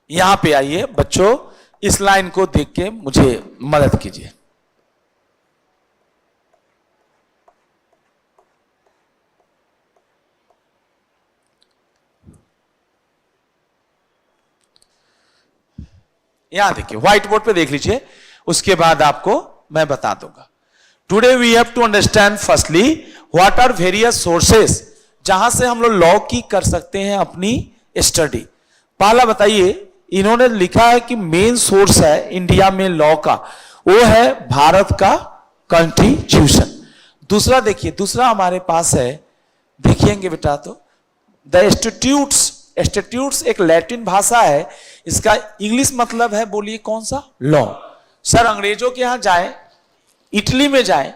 यहां पे आइए बच्चों, इस लाइन को देख के मुझे मदद कीजिए। यहां देखिए, व्हाइट बोर्ड पे देख लीजिए, उसके बाद आपको मैं बता दूंगा। Today we have to understand firstly what are various sources, जहां से हम लोग लॉ की कर सकते हैं अपनी स्टडी। पहला बताइए, इन्होंने लिखा है कि मेन सोर्स है इंडिया में लॉ का, वो है भारत का कॉन्स्टिट्यूशन। दूसरा देखिए, दूसरा हमारे पास है, देखिएंगे बेटा तो द स्टैट्यूट्स। स्टैट्यूट्स एक लैटिन भाषा है, इसका इंग्लिश मतलब है, बोलिए कौन सा, लॉ। सर अंग्रेजों के यहां जाए, इटली में जाए,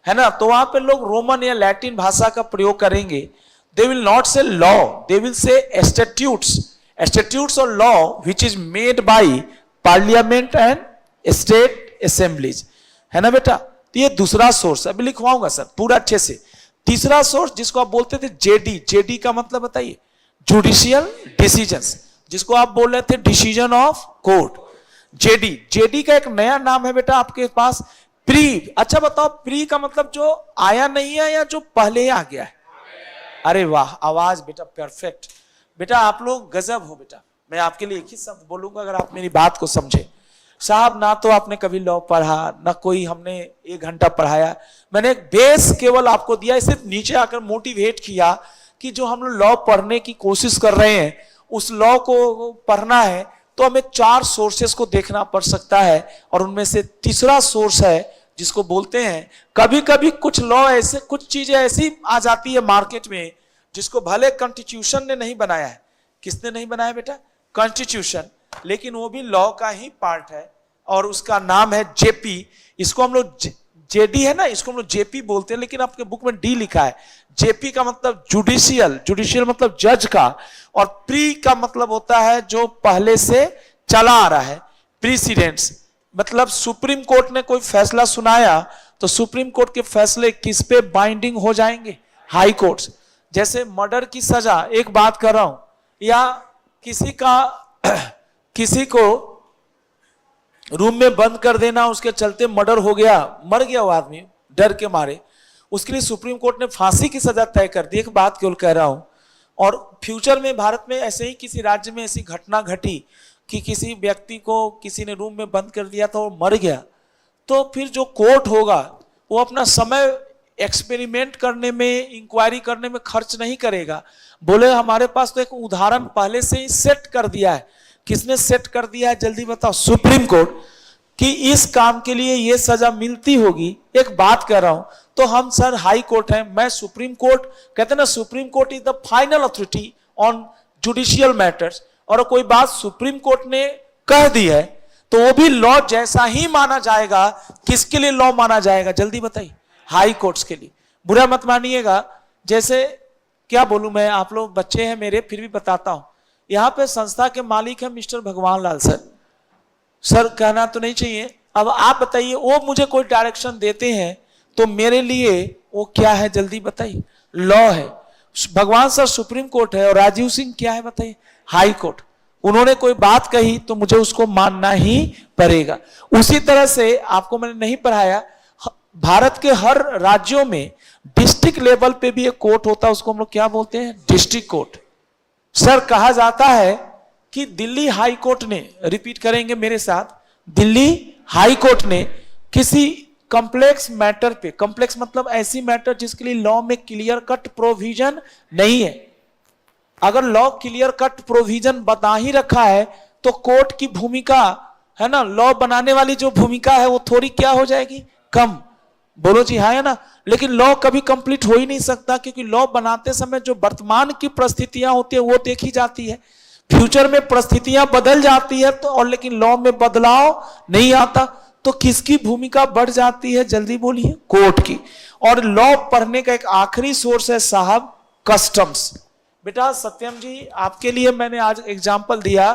है ना, तो वहां पे लोग रोमन या लैटिन भाषा का प्रयोग करेंगे। They will not say law, they will say statutes. Statutes और law which is made by parliament and state assemblies, है ना बेटा। तो ये दूसरा सोर्स, अभी लिखवाऊंगा सर पूरा अच्छे से। तीसरा सोर्स जिसको आप बोलते थे जेडी, जेडी का मतलब बताइए, जुडिशियल डिसीजंस, जिसको आप बोल रहे थे decision of court. JD, JD का एक नया नाम है बेटा आपके पास, प्री। अच्छा बताओ, प्री का मतलब जो आया नहीं है या जो पहले आ गया है? अरे वाह, आवाज बेटा परफेक्ट। बेटा आप लोग गजब हो बेटा। मैं आपके लिए एक ही शब्द बोलूंगा अगर आप मेरी बात को समझे। साहब ना तो आपने कभी लॉ पढ़ा, ना कोई हमने 1 घंटा पढ़ाया, मैंने एक बेस केवल आपको दिया, इसे नीचे आकर मोटिवेट किया कि जो हम लोग लॉ पढ़ने की कोशिश कर रहे हैं, उस लॉ को पढ़ना है तो हमें 4 सोर्सेस को देखना पड़ सकता है, और उनमें से तीसरा सोर्स है जिसको बोलते हैं, कभी कभी कुछ लॉ ऐसे, कुछ चीजें ऐसी आ जाती है मार्केट में जिसको भले कॉन्स्टिट्यूशन ने नहीं बनाया है। किसने नहीं बनाया बेटा? कॉन्स्टिट्यूशन, लेकिन वो भी लॉ का ही पार्ट है, और उसका नाम है जेपी। इसको हम लोग जेडी है ना, इसको हम लोग जेपी बोलते हैं, लेकिन आपके बुक में डी लिखा है। जेपी का मतलब जुडिशियल, जुडिशियल मतलब जज का, और प्री का मतलब होता है जो पहले से चला आ रहा है, प्रीसीडेंट्स। मतलब सुप्रीम कोर्ट ने कोई फैसला सुनाया तो सुप्रीम कोर्ट के फैसले किस पे बाइंडिंग हो जाएंगे? High courts. जैसे मर्डर की सजा, एक बात कर रहा हूं, या किसी का किसी को रूम में बंद कर देना, उसके चलते मर्डर हो गया, मर गया वो आदमी डर के मारे, उसके लिए सुप्रीम कोर्ट ने फांसी की सजा तय कर दी। एक बात केवल कह रहा हूं, और फ्यूचर में भारत में ऐसे ही किसी राज्य में ऐसी घटना घटी कि किसी व्यक्ति को किसी ने रूम में बंद कर दिया था, वो मर गया, तो फिर जो कोर्ट होगा वो अपना समय एक्सपेरिमेंट करने में, इंक्वायरी करने में खर्च नहीं करेगा। बोले हमारे पास तो एक उदाहरण पहले से ही सेट कर दिया है। किसने सेट कर दिया है जल्दी बताओ? सुप्रीम कोर्ट, कि इस काम के लिए ये सजा मिलती होगी। एक बात कह रहा हूं, तो हम सर हाई कोर्ट हैं, मैं सुप्रीम कोर्ट, कहते हैं ना supreme court is the final authority on judicial matters, और कोई बात सुप्रीम कोर्ट ने कह दी है तो वो भी लॉ जैसा ही माना जाएगा। किसके लिए लॉ माना जाएगा जल्दी बताइए? हाई कोर्ट्स के लिए। बुरा मत मानिएगा, जैसे क्या बोलूं मैं, आप लोग बच्चे हैं मेरे, फिर भी बताता हूं। यहां पे संस्था के मालिक है मिस्टर भगवान लाल सर। सर कहना तो नहीं चाहिए, अब आप बताइए, वो मुझे कोई डायरेक्शन देते हैं तो मेरे लिए वो क्या है जल्दी बताइए? लॉ है। भगवान सर सुप्रीम कोर्ट है, और राजीव सिंह क्या है बताइए? High court. उन्होंने कोई बात कही तो मुझे उसको मानना ही पड़ेगा। उसी तरह से आपको मैंने नहीं पढ़ाया, भारत के हर राज्यों में डिस्ट्रिक्ट लेवल पे भी एक कोर्ट होता है, उसको हम लोग क्या बोलते हैं? District court. सर कहा जाता है कि दिल्ली हाई कोर्ट ने, रिपीट करेंगे मेरे साथ, दिल्ली हाई कोर्ट ने किसी कॉम्प्लेक्स मैटर पे, कॉम्प्लेक्स मतलब ऐसी मैटर जिसके लिए लॉ में क्लियर कट प्रोविजन नहीं है, अगर लॉ क्लियर कट प्रोविजन बता ही रखा है तो कोर्ट की भूमिका, है ना, लॉ बनाने वाली जो भूमिका है वो थोड़ी क्या हो जाएगी? कम। बोलो जी हाँ, है ना। लेकिन लॉ कभी कंप्लीट हो ही नहीं सकता, क्योंकि लॉ बनाते समय जो वर्तमान की परिस्थितियां होती है वो देखी जाती है। फ्यूचर में परिस्थितियां बदल जाती है तो, और लेकिन लॉ में बदलाव नहीं आता, तो किसकी भूमिका बढ़ जाती है जल्दी बोलिए? कोर्ट की। और लॉ पढ़ने का एक आखिरी सोर्स है साहब, कस्टम्स। बेटा सत्यम जी, आपके लिए मैंने आज एग्जाम्पल दिया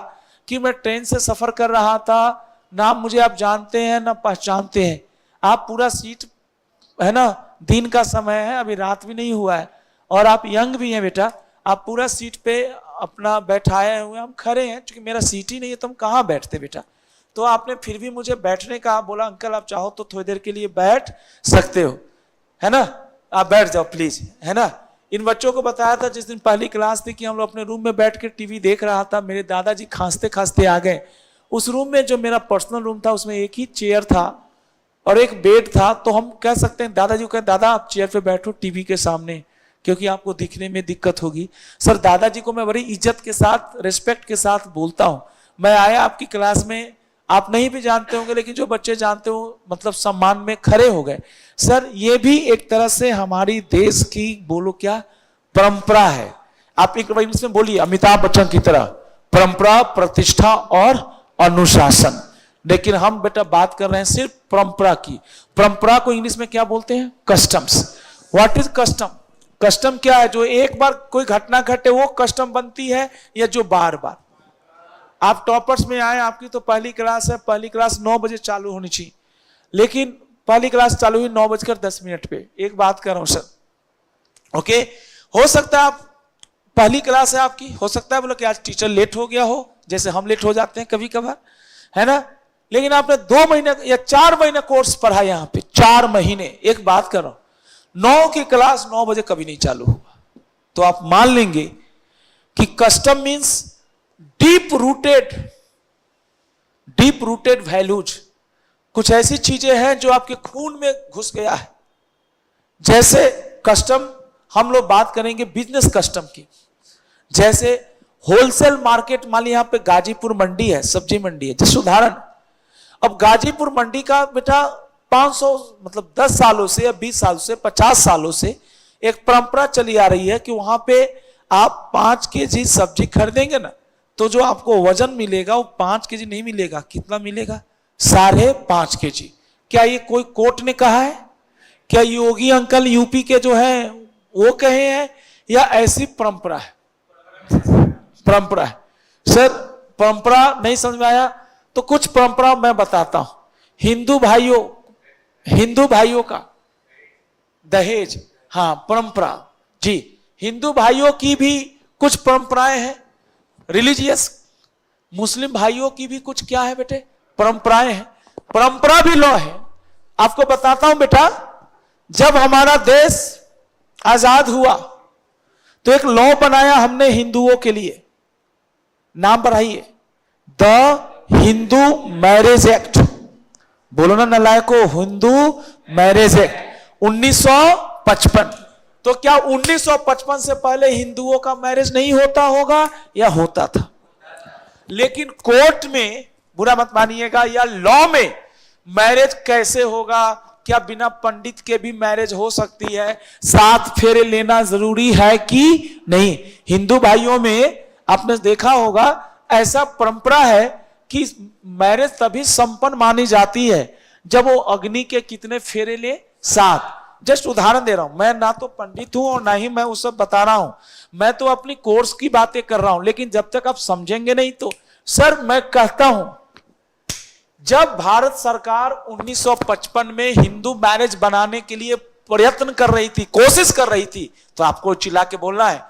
कि मैं ट्रेन से सफर कर रहा था, ना मुझे आप जानते हैं ना पहचानते हैं, आप पूरा सीट, है ना, दिन का समय है, अभी रात भी नहीं हुआ है, और आप यंग भी हैं बेटा, आप पूरा सीट पे अपना बैठाए हुए, हम खड़े हैं, क्योंकि मेरा सीट ही नहीं है तो हम कहाँ बैठते बेटा। तो आपने फिर भी मुझे बैठने का बोला, अंकल आप चाहो तो थोड़ी देर के लिए बैठ सकते हो, है ना, आप बैठ जाओ प्लीज, है ना। इन बच्चों को बताया था जिस दिन पहली क्लास थी कि हम लोग अपने रूम में बैठ के टीवी देख रहा था, मेरे दादाजी खांसते खांसते आ गए। उस रूम में जो मेरा पर्सनल रूम था उसमें एक ही चेयर था और एक बेड था, तो हम कह सकते हैं, दादाजी को कहें दादा आप चेयर पे बैठो टीवी के सामने, क्योंकि आपको दिखने में दिक्कत होगी। सर दादाजी को मैं बड़ी इज्जत के साथ, रिस्पेक्ट के साथ बोलता हूं। मैं आया आपकी क्लास में, आप नहीं भी जानते होंगे लेकिन जो बच्चे जानते हो मतलब सम्मान में खड़े हो गए। सर ये भी एक तरह से हमारी देश की बोलो क्या परंपरा है। आप एक बार इंग्लिश में बोलिए अमिताभ बच्चन की तरह, परंपरा, प्रतिष्ठा और अनुशासन। लेकिन हम बेटा बात कर रहे हैं सिर्फ परंपरा की। परंपरा को इंग्लिश में क्या बोलते हैं? Customs. What is custom? Custom क्या है? जो एक बार कोई घटना घटे वो कस्टम बनती है, या जो बार बार। आप टॉपर्स में आए, आपकी तो पहली क्लास है, पहली क्लास 9 बजे चालू होनी चाहिए, लेकिन पहली क्लास चालू हुई 9:10 पे। एक बात कर रहा हूं सर, ओके, हो सकता है आप पहली क्लास है आपकी, हो सकता है बोलो कि आज टीचर लेट हो गया हो, जैसे हम लेट हो जाते हैं कभी कभार, है ना, लेकिन आपने 2 महीने या 4 महीने कोर्स पढ़ा यहाँ पे, 4 महीने। एक बात कर रहा हूं, 9 की क्लास 9 बजे कभी नहीं चालू हुआ, तो आप मान लेंगे कि custom means deep rooted values. कुछ ऐसी चीजें हैं जो आपके खून में घुस गया है। जैसे कस्टम, हम लोग बात करेंगे बिजनेस कस्टम की। जैसे होलसेल मार्केट, मान लीजिए यहाँ पे गाजीपुर मंडी है, सब्जी मंडी है, जैसे उदाहरण। अब गाजीपुर मंडी का बेटा 500 मतलब 10 सालों से या 20 सालों से 50 सालों से एक परंपरा चली आ रही है कि वहां पे आप 5 केजी सब्जी खरीदेंगे ना, तो जो आपको वजन मिलेगा वो 5 केजी नहीं मिलेगा, कितना मिलेगा? 5.5 केजी। क्या ये कोई कोर्ट ने कहा है? क्या योगी अंकल यूपी के जो है वो कहे हैं, या ऐसी परंपरा है? परंपरा है सर। परंपरा नहीं समझ में आया तो कुछ परंपरा मैं बताता हूं। हिंदू भाइयों का दहेज, हाँ परंपरा जी। हिंदू भाइयों की भी कुछ परंपराएं हैं, रिलीजियस। मुस्लिम भाइयों की भी कुछ क्या है बेटे? परंपराएं हैं। परंपरा भी लॉ है। आपको बताता हूं बेटा, जब हमारा देश आजाद हुआ तो एक लॉ बनाया हमने हिंदुओं के लिए, नाम बढ़ाइए, द हिंदू मैरिज एक्ट। बोलो ना नलायको, हिंदू मैरिज एक्ट 1955। तो क्या 1955 से पहले हिंदुओं का मैरिज नहीं होता होगा, या होता था? लेकिन कोर्ट में, बुरा मत मानिएगा, या लॉ में मैरिज कैसे होगा? क्या बिना पंडित के भी मैरिज हो सकती है? 7 फेरे लेना जरूरी है कि नहीं? हिंदू भाइयों में आपने देखा होगा ऐसा परंपरा है कि मैरिज तभी संपन्न मानी जाती है जब वो अग्नि के कितने फेरे ले? 7। जस्ट उदाहरण दे रहा हूं, मैं ना तो पंडित हूं और ना ही मैं वो सब बता रहा हूं, मैं तो अपनी कोर्स की बातें कर रहा हूं। लेकिन जब तक आप समझेंगे नहीं तो सर, मैं कहता हूं जब भारत सरकार 1955 में हिंदू मैरिज बनाने के लिए प्रयत्न कर रही थी, कोशिश कर रही थी, तो आपको चिल्ला के बोलना है,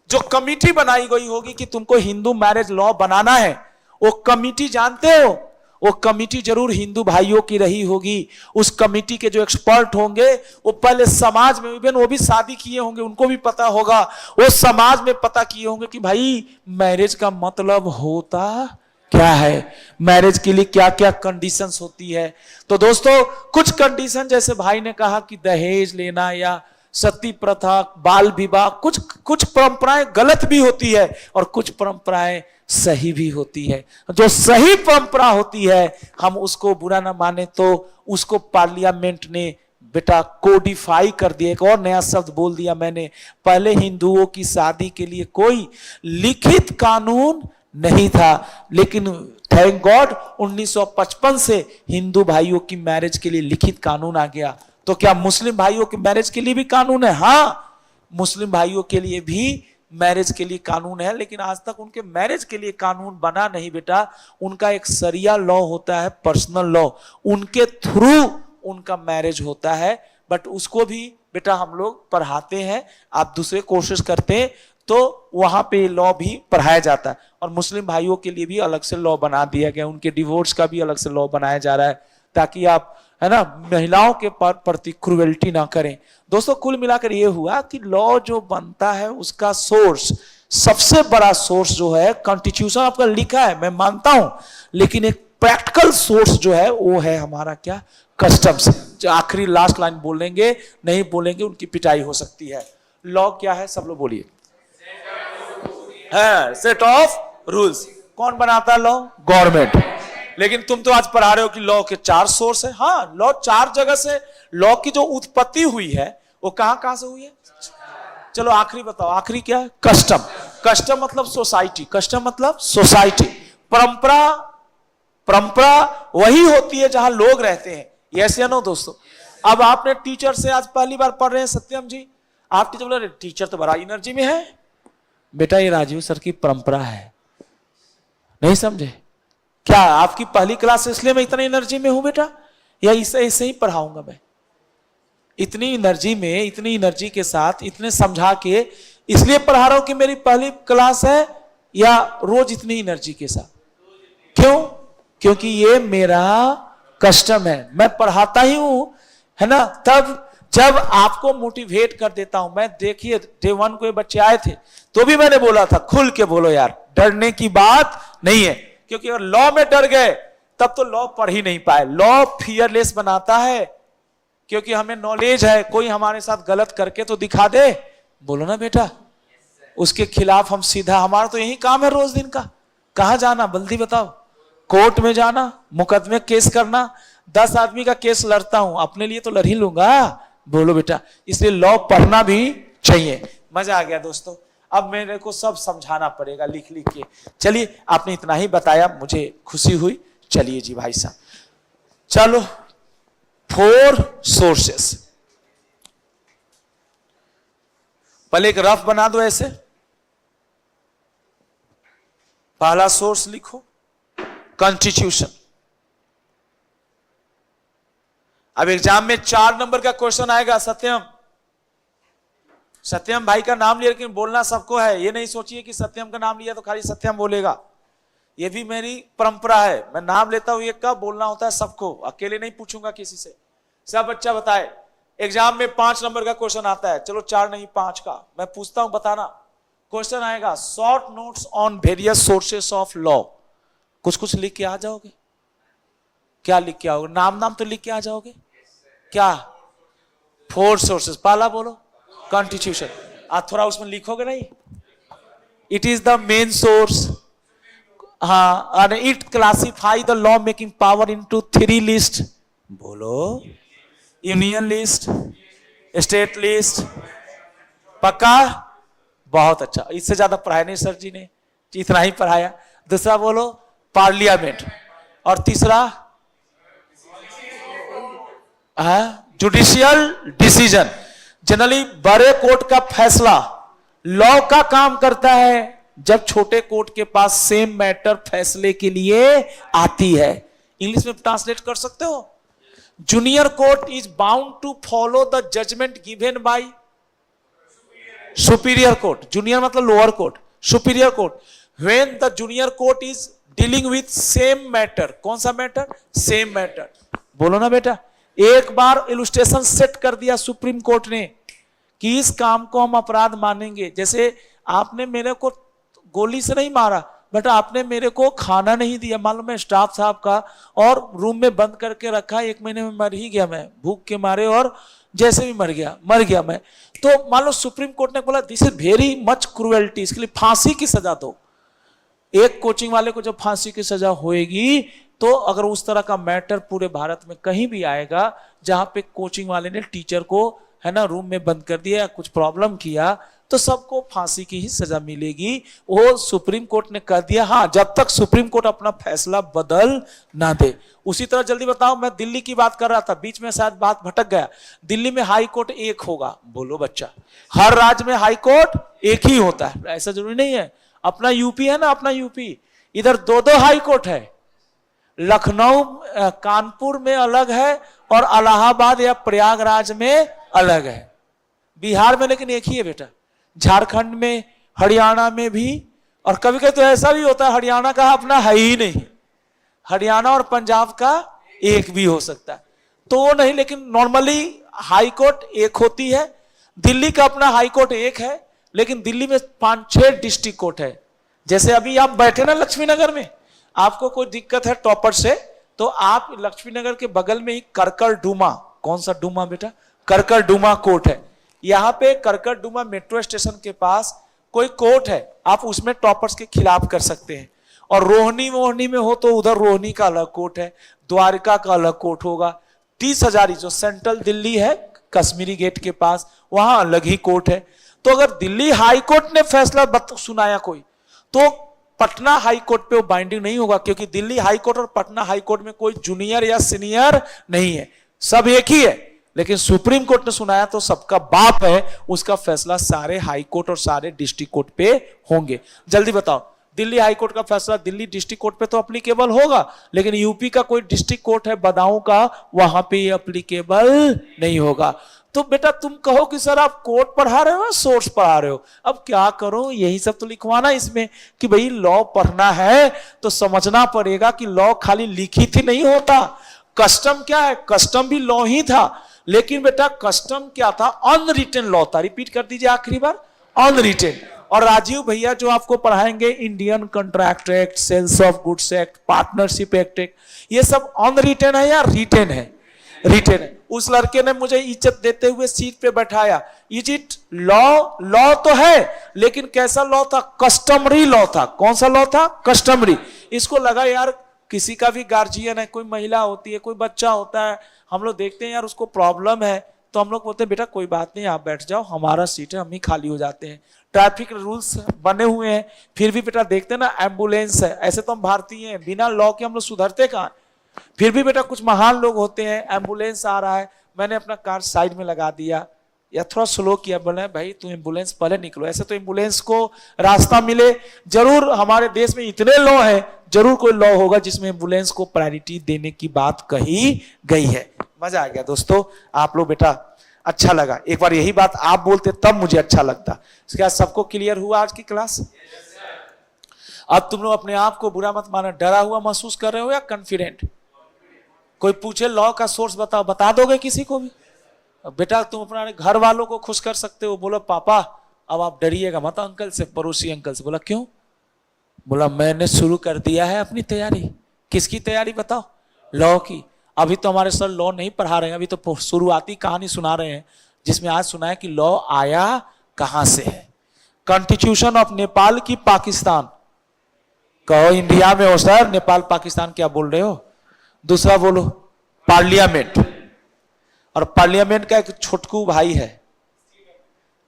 जो कमिटी बनाई गई होगी कि तुमको हिंदू मैरिज लॉ बनाना है, वो कमिटी जानते हो? वो कमिटी जरूर हिंदू भाइयों की रही होगी। उस कमिटी के जो एक्सपर्ट होंगे वो पहले समाज में, इवन वो भी शादी किए होंगे, उनको भी पता होगा, वो समाज में पता किए होंगे कि भाई मैरिज का मतलब होता क्या है, मैरिज के लिए क्या क्या कंडीशंस होती है। तो दोस्तों कुछ कंडीशन, जैसे भाई ने कहा कि दहेज लेना या सती प्रथा, बाल विवाह, कुछ परंपराएं गलत भी होती है और कुछ परंपराएं सही भी होती है। जो सही परंपरा होती है हम उसको बुरा ना माने तो उसको पार्लियामेंट ने बेटा कोडिफाई कर दिया। एक और नया शब्द बोल दिया मैंने, पहले हिंदुओं की शादी के लिए कोई लिखित कानून नहीं था, लेकिन थैंक गॉड 1955 से हिंदू भाइयों की मैरिज के लिए लिखित कानून आ गया। तो क्या मुस्लिम भाइयों की मैरिज के लिए भी कानून है? हाँ, मुस्लिम भाइयों के लिए भी मैरिज के लिए कानून है, लेकिन आज तक उनके मैरिज के लिए कानून बना नहीं बेटा। उनका एक शरिया लॉ होता है, पर्सनल लॉ, उनके थ्रू उनका मैरिज होता है, बट उसको भी बेटा हम लोग पढ़ाते हैं। आप दूसरे कोर्सेज करते हैं तो वहां पे लॉ भी पढ़ाया जाता है। और मुस्लिम भाइयों के लिए भी अलग से लॉ बना दिया गया, उनके डिवोर्स का भी अलग से लॉ बनाया जा रहा है, ताकि आप है ना महिलाओं के प्रति क्रूएल्टी ना करें। दोस्तों कुल मिलाकर ये हुआ कि लॉ जो बनता है उसका सोर्स, सबसे बड़ा सोर्स जो है कॉन्स्टिट्यूशन आपका लिखा है, मैं मानता हूं, लेकिन एक प्रैक्टिकल सोर्स जो है वो है हमारा क्या, कस्टम्स। जो आखिरी लास्ट लाइन बोलेंगे, नहीं बोलेंगे उनकी पिटाई हो सकती है। लॉ क्या है, सब लोग बोलिए। है सेट ऑफ रूल्स। कौन बनाता है लॉ? गवर्नमेंट। लेकिन तुम तो आज पढ़ा रहे हो कि लॉ के 4 सोर्स है। हाँ, लॉ 4 जगह से, लॉ की जो उत्पत्ति हुई है वो कहां कहां से हुई है? चलो आखिरी बताओ, आखिरी क्या है? कस्टम। कस्टम मतलब सोसाइटी, कस्टम मतलब सोसाइटी। परंपरा, परंपरा वही होती है जहां लोग रहते हैं। यस या नो दोस्तों? अब आपने टीचर से आज पहली बार पढ़ रहे हैं सत्यम जी, आप टीचर बोले टीचर तो बड़ा एनर्जी में है। बेटा ये राजीव सर की परंपरा है, नहीं समझे क्या? आपकी पहली क्लास इसलिए मैं इतना एनर्जी में हूं बेटा, या इसे ही पढ़ाऊंगा मैं इतनी एनर्जी में, इतनी एनर्जी के साथ, इतने समझा के इसलिए पढ़ा रहा हूं कि मेरी पहली क्लास है, या रोज इतनी एनर्जी के साथ? क्यों? क्योंकि ये मेरा कस्टम है, मैं पढ़ाता ही हूं, है ना। तब जब आपको मोटिवेट कर देता हूं मैं, देखिए डे 1 को ये बच्चे आए थे तो भी मैंने बोला था खुल के बोलो यार, डरने की बात नहीं है। क्योंकि अगर लॉ में डर गए तब तो लॉ पढ़ ही नहीं पाए। लॉ फियरलेस बनाता है, क्योंकि हमें नॉलेज है, कोई हमारे साथ गलत करके तो दिखा दे, बोलो ना बेटा, उसके खिलाफ हम सीधा, हमारा तो यही काम है रोज दिन का। कहां जाना जल्दी बताओ? कोर्ट में जाना, मुकदमे केस करना। 10 आदमी का केस लड़ता हूं, अपने लिए तो लड़ ही लूंगा, बोलो बेटा। इसलिए लॉ पढ़ना भी चाहिए। मजा आ गया दोस्तों। अब मेरे को सब समझाना पड़ेगा लिख लिख के। चलिए आपने इतना ही बताया, मुझे खुशी हुई। चलिए जी भाई साहब, चलो 4 सोर्सेस। पहले एक रफ बना दो ऐसे। पहला सोर्स लिखो कॉन्स्टिट्यूशन। अब एग्जाम में 4 नंबर का क्वेश्चन आएगा। सत्यम, सत्यम भाई का नाम लिया, लेकिन बोलना सबको है। ये नहीं सोचिए कि सत्यम का नाम लिया तो खाली सत्यम बोलेगा। ये भी मेरी परंपरा है, मैं नाम लेता हूं एक का, बोलना होता है सबको, अकेले नहीं पूछूंगा किसी से। सब बच्चा बताए। एग्जाम में 5 नंबर का क्वेश्चन आता है, चलो 4 नहीं 5 का मैं पूछता हूं, बताना। क्वेश्चन आएगा short notes on various sources of law. कुछ कुछ लिख के आ जाओगे? क्या लिख के आओगे? नाम तो लिख के आ जाओगे क्या? 4 सोर्सेस। पहला बोलो कॉन्स्टिट्यूशन। आप थोड़ा उसमें लिखोगे नहीं? It is the main source. हाँ, and it classify the law making power into 3 list. बोलो, यूनियन लिस्ट, स्टेट लिस्ट। पक्का? बहुत अच्छा, इससे ज्यादा पढ़ाया नहीं सर जी ने, इतना ही पढ़ाया। दूसरा बोलो पार्लियामेंट, और तीसरा जुडिशियल डिसीजन। जनरली बड़े कोर्ट का फैसला लॉ का काम करता है जब छोटे कोर्ट के पास सेम मैटर फैसले के लिए आती है। इंग्लिश में ट्रांसलेट कर सकते हो? Junior court is bound to follow the judgment given by superior court. Junior मतलब lower court, superior court. When the junior court is dealing with same matter. कौन सा मैटर? Same matter. बोलो ना बेटा। एक बार इलस्ट्रेशन सेट कर दिया supreme court ने कि इस काम को हम अपराध मानेंगे। जैसे आपने मेरे को गोली से नहीं मारा, बट आपने मेरे को खाना नहीं दिया, मालूम है स्टाफ साहब का, और रूम में बंद करके रखा, 1 महीने में मर ही गया मैं भूख के मारे, और जैसे भी मर गया मैं। तो मान लो सुप्रीम कोर्ट ने बोला this is very much cruelty, इसके लिए फांसी की सजा दो। एक कोचिंग वाले को जब फांसी की सजा होएगी, तो अगर उस तरह का मैटर पूरे भारत में कहीं भी आएगा जहां पे कोचिंग वाले ने टीचर को है ना रूम में बंद कर दिया, कुछ प्रॉब्लम किया, तो सबको फांसी की ही सजा मिलेगी। वो सुप्रीम कोर्ट ने कह दिया, हाँ, जब तक सुप्रीम कोर्ट अपना फैसला बदल ना दे। उसी तरह जल्दी बताओ, मैं दिल्ली की बात कर रहा था, बीच में शायद बात भटक गया। दिल्ली में हाई कोर्ट एक होगा। बोलो बच्चा, हर राज्य में हाई कोर्ट एक ही होता है, ऐसा जरूरी नहीं है। अपना यूपी है ना, अपना यूपी, इधर 2 हाई कोर्ट है। लखनऊ कानपुर में अलग है, और इलाहाबाद या प्रयागराज में अलग है। बिहार में लेकिन एक ही है बेटा। झारखंड में, हरियाणा में भी, और कभी कभी तो ऐसा भी होता है हरियाणा का अपना है ही नहीं, हरियाणा और पंजाब का एक भी हो सकता है, तो वो नहीं, लेकिन नॉर्मली हाई कोर्ट एक होती है। दिल्ली का अपना हाई कोर्ट एक है, लेकिन दिल्ली में 5-6 डिस्ट्रिक्ट कोर्ट है। जैसे अभी आप बैठे ना लक्ष्मी नगर में, आपको कोई दिक्कत है टॉपर से, तो आप लक्ष्मी नगर के बगल में ही करकरडुमा, कौन सा डुमा बेटा, करकरडुमा कोर्ट है। यहाँ पे करकरडुमा मेट्रो स्टेशन के पास कोई कोर्ट है, आप उसमें टॉपर्स के खिलाफ कर सकते हैं। और रोहिणी में हो तो उधर रोहिणी का अलग कोर्ट है, द्वारका का अलग कोर्ट होगा। 30,000 जो सेंट्रल दिल्ली है कश्मीरी गेट के पास, वहां अलग ही कोर्ट है। तो अगर दिल्ली हाई कोर्ट ने फैसला सुनाया कोई, तो पटना हाई कोर्ट पे वो बाइंडिंग नहीं होगा, क्योंकि दिल्ली हाई कोर्ट और पटना हाई कोर्ट में कोई जूनियर या सीनियर नहीं है, सब एक ही है। लेकिन सुप्रीम कोर्ट ने सुनाया तो सबका बाप है, उसका फैसला सारे हाई कोर्ट और सारे डिस्ट्रिक्ट कोर्ट पे होंगे। जल्दी बताओ, दिल्ली हाई कोर्ट का फैसला दिल्ली डिस्ट्रिक्ट कोर्ट पे तो अप्लीकेबल होगा, लेकिन यूपी का कोई डिस्ट्रिक्ट कोर्ट है बदाऊं का, वहां पे अप्लीकेबल नहीं होगा। तो बेटा तुम कहो कि सर आप कोर्ट पढ़ा रहे हो, सोर्स पढ़ा रहे हो, अब क्या करो, यही सब तो लिखवाना इसमें कि भाई लॉ पढ़ना है तो समझना पड़ेगा कि लॉ खाली लिखित ही नहीं होता। कस्टम क्या है, कस्टम भी लॉ ही था, लेकिन बेटा कस्टम क्या था, अनरिटन लॉ था। रिपीट कर दीजिए आखिरी बार, अनरिटन। और राजीव भैया जो आपको पढ़ाएंगे Indian contract act, sales of goods act, partnership act, ये सब अनरिटन है या रिटन है, रिटन है। उस लड़के ने मुझे इज्जत देते हुए सीट पे बैठाया। इजिट लॉ तो है, लेकिन कैसा लॉ था, कस्टमरी लॉ था। कौन सा लॉ था, कस्टमरी। इसको लगा यार किसी का भी गार्जियन है, कोई महिला होती है, कोई बच्चा होता है, हम लोग देखते हैं यार उसको प्रॉब्लम है, तो हम लोग बोलते हैं बेटा कोई बात नहीं आप बैठ जाओ, हमारा सीट है, हम ही खाली हो जाते हैं। ट्रैफिक रूल्स बने हुए हैं, फिर भी बेटा देखते हैं ना एम्बुलेंस है, ऐसे तो हम भारतीय हैं, बिना लॉ के हम लोग सुधरते कहाँ। फिर भी बेटा कुछ महान लोग होते हैं, एम्बुलेंस आ रहा है, मैंने अपना कार साइड में लगा दिया या थोड़ा स्लो किया, बोले भाई तू एम्बुलेंस पहले निकलो। ऐसे तो एम्बुलेंस को रास्ता मिले, जरूर हमारे देश में इतने लॉ है, जरूर कोई लॉ होगा जिसमें एम्बुलेंस को प्रायोरिटी देने की बात कही गई है। मजा आ गया दोस्तों, आप लोग बेटा अच्छा लगा, एक बार यही बात आप बोलते तब मुझे अच्छा लगता। क्या सबको क्लियर हुआ आज की क्लास? अब तुम लोग अपने आप को बुरा मत माना, डरा हुआ महसूस कर रहे हो या कॉन्फिडेंट? कोई पूछे लॉ का सोर्स बताओ, बता दोगे किसी को भी? बेटा तुम अपने घर वालों को खुश कर सकते हो, बोलो पापा अब आप डरिएगा मत अंकल से, पड़ोसी अंकल से। बोला क्यों? बोला मैंने शुरू कर दिया है अपनी तैयारी। किसकी तैयारी बताओ? लॉ की। अभी तो हमारे सर लॉ नहीं पढ़ा रहे हैं, अभी तो शुरुआती कहानी सुना रहे हैं, जिसमें आज सुना है कि लॉ आया कहां से है। कॉन्स्टिट्यूशन ऑफ नेपाल की पाकिस्तान कहो, इंडिया में हो सर, नेपाल पाकिस्तान क्या बोल रहे हो? दूसरा बोलो पार्लियामेंट, और पार्लियामेंट का एक छोटकू भाई है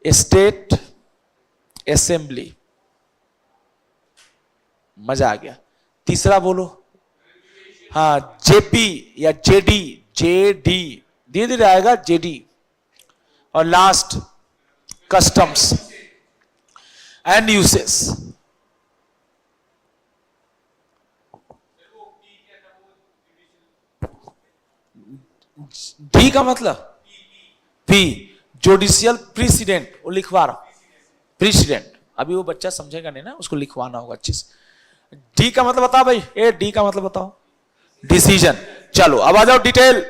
स्टेट असेंबली। मजा आ गया। तीसरा बोलो, हाँ जेपी या जेडी, जेडी धीरे धीरे आएगा जेडी। और last customs and uses. D का मतलब पी, जुडिशियल प्रेसिडेंट, वो लिखवा रहा प्रेसिडेंट। अभी वो बच्चा समझेगा नहीं ना, उसको लिखवाना होगा अच्छे से। डी का मतलब बताओ भाई, ए डी का मतलब बताओ, डिसीजन। चलो अब आ जाओ डिटेल।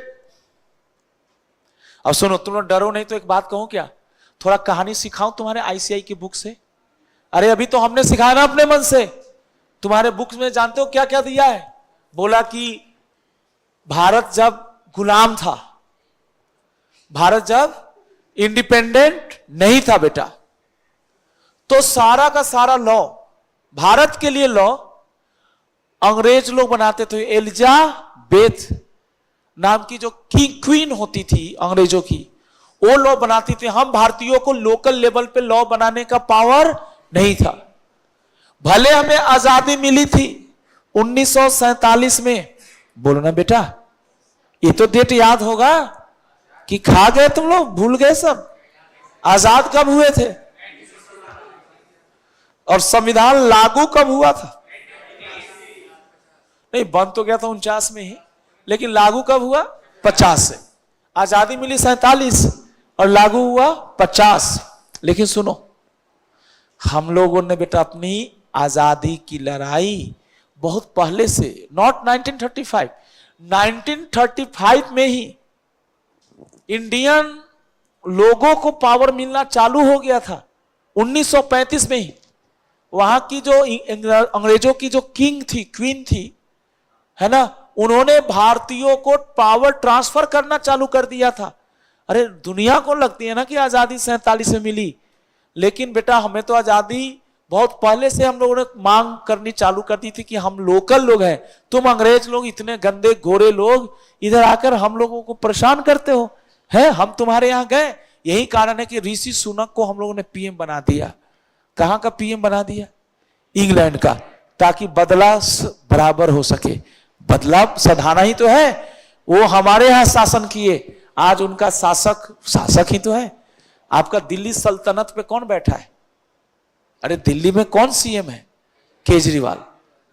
अब सुनो, तुम लोग डरो नहीं तो एक बात कहूं क्या, थोड़ा कहानी सिखाऊं तुम्हारे आईसीआई की बुक से? अरे अभी तो हमने सिखाया ना अपने मन से, तुम्हारे बुक में जानते हो क्या क्या दिया है? बोला कि भारत जब गुलाम था, भारत जब इंडिपेंडेंट नहीं था बेटा, तो सारा का सारा लॉ, भारत के लिए लॉ अंग्रेज लोग बनाते थे। एलिजाबेथ नाम की जो क्वीन होती थी अंग्रेजों की, वो लॉ बनाती थी। हम भारतीयों को लोकल लेवल पे लॉ बनाने का पावर नहीं था। भले हमें आजादी मिली थी 1947 में, बोलो ना बेटा, ये तो डेट याद होगा कि खा गए तुम लोग, भूल गए सब? आजाद कब हुए थे? और संविधान लागू कब हुआ था? नहीं, बंद तो गया था 49 में ही, लेकिन लागू कब हुआ? 50 से। आजादी मिली 47 और लागू हुआ 50। लेकिन सुनो, हम लोगों ने बेटा अपनी आजादी की लड़ाई बहुत पहले से, नॉट 1935, 1935 में ही इंडियन लोगों को पावर मिलना चालू हो गया था। 1935 में ही वहां की जो अंग्रेजों की जो किंग थी, क्वीन थी, है ना, उन्होंने भारतीयों को पावर ट्रांसफर करना चालू कर दिया था। अरे दुनिया को लगती है ना कि आजादी 47 में मिली, लेकिन बेटा हमें तो आजादी बहुत पहले से हम लोगों ने मांग करनी चालू कर दी थी कि हम लोकल लोग हैं, तुम अंग्रेज लोग इतने गंदे गोरे लोग इधर आकर हम लोगों को परेशान करते हो, है हम तुम्हारे यहां गए। यही कारण है कि ऋषि सुनक को हम लोगों ने पीएम बना दिया। कहां का पीएम बना दिया? इंग्लैंड का, ताकि बदला बराबर हो सके। बदलाव सधाना ही तो है, वो हमारे यहां शासन किए, आज उनका शासक ही तो है। आपका दिल्ली सल्तनत पे कौन बैठा है? अरे दिल्ली में कौन सीएम है? केजरीवाल।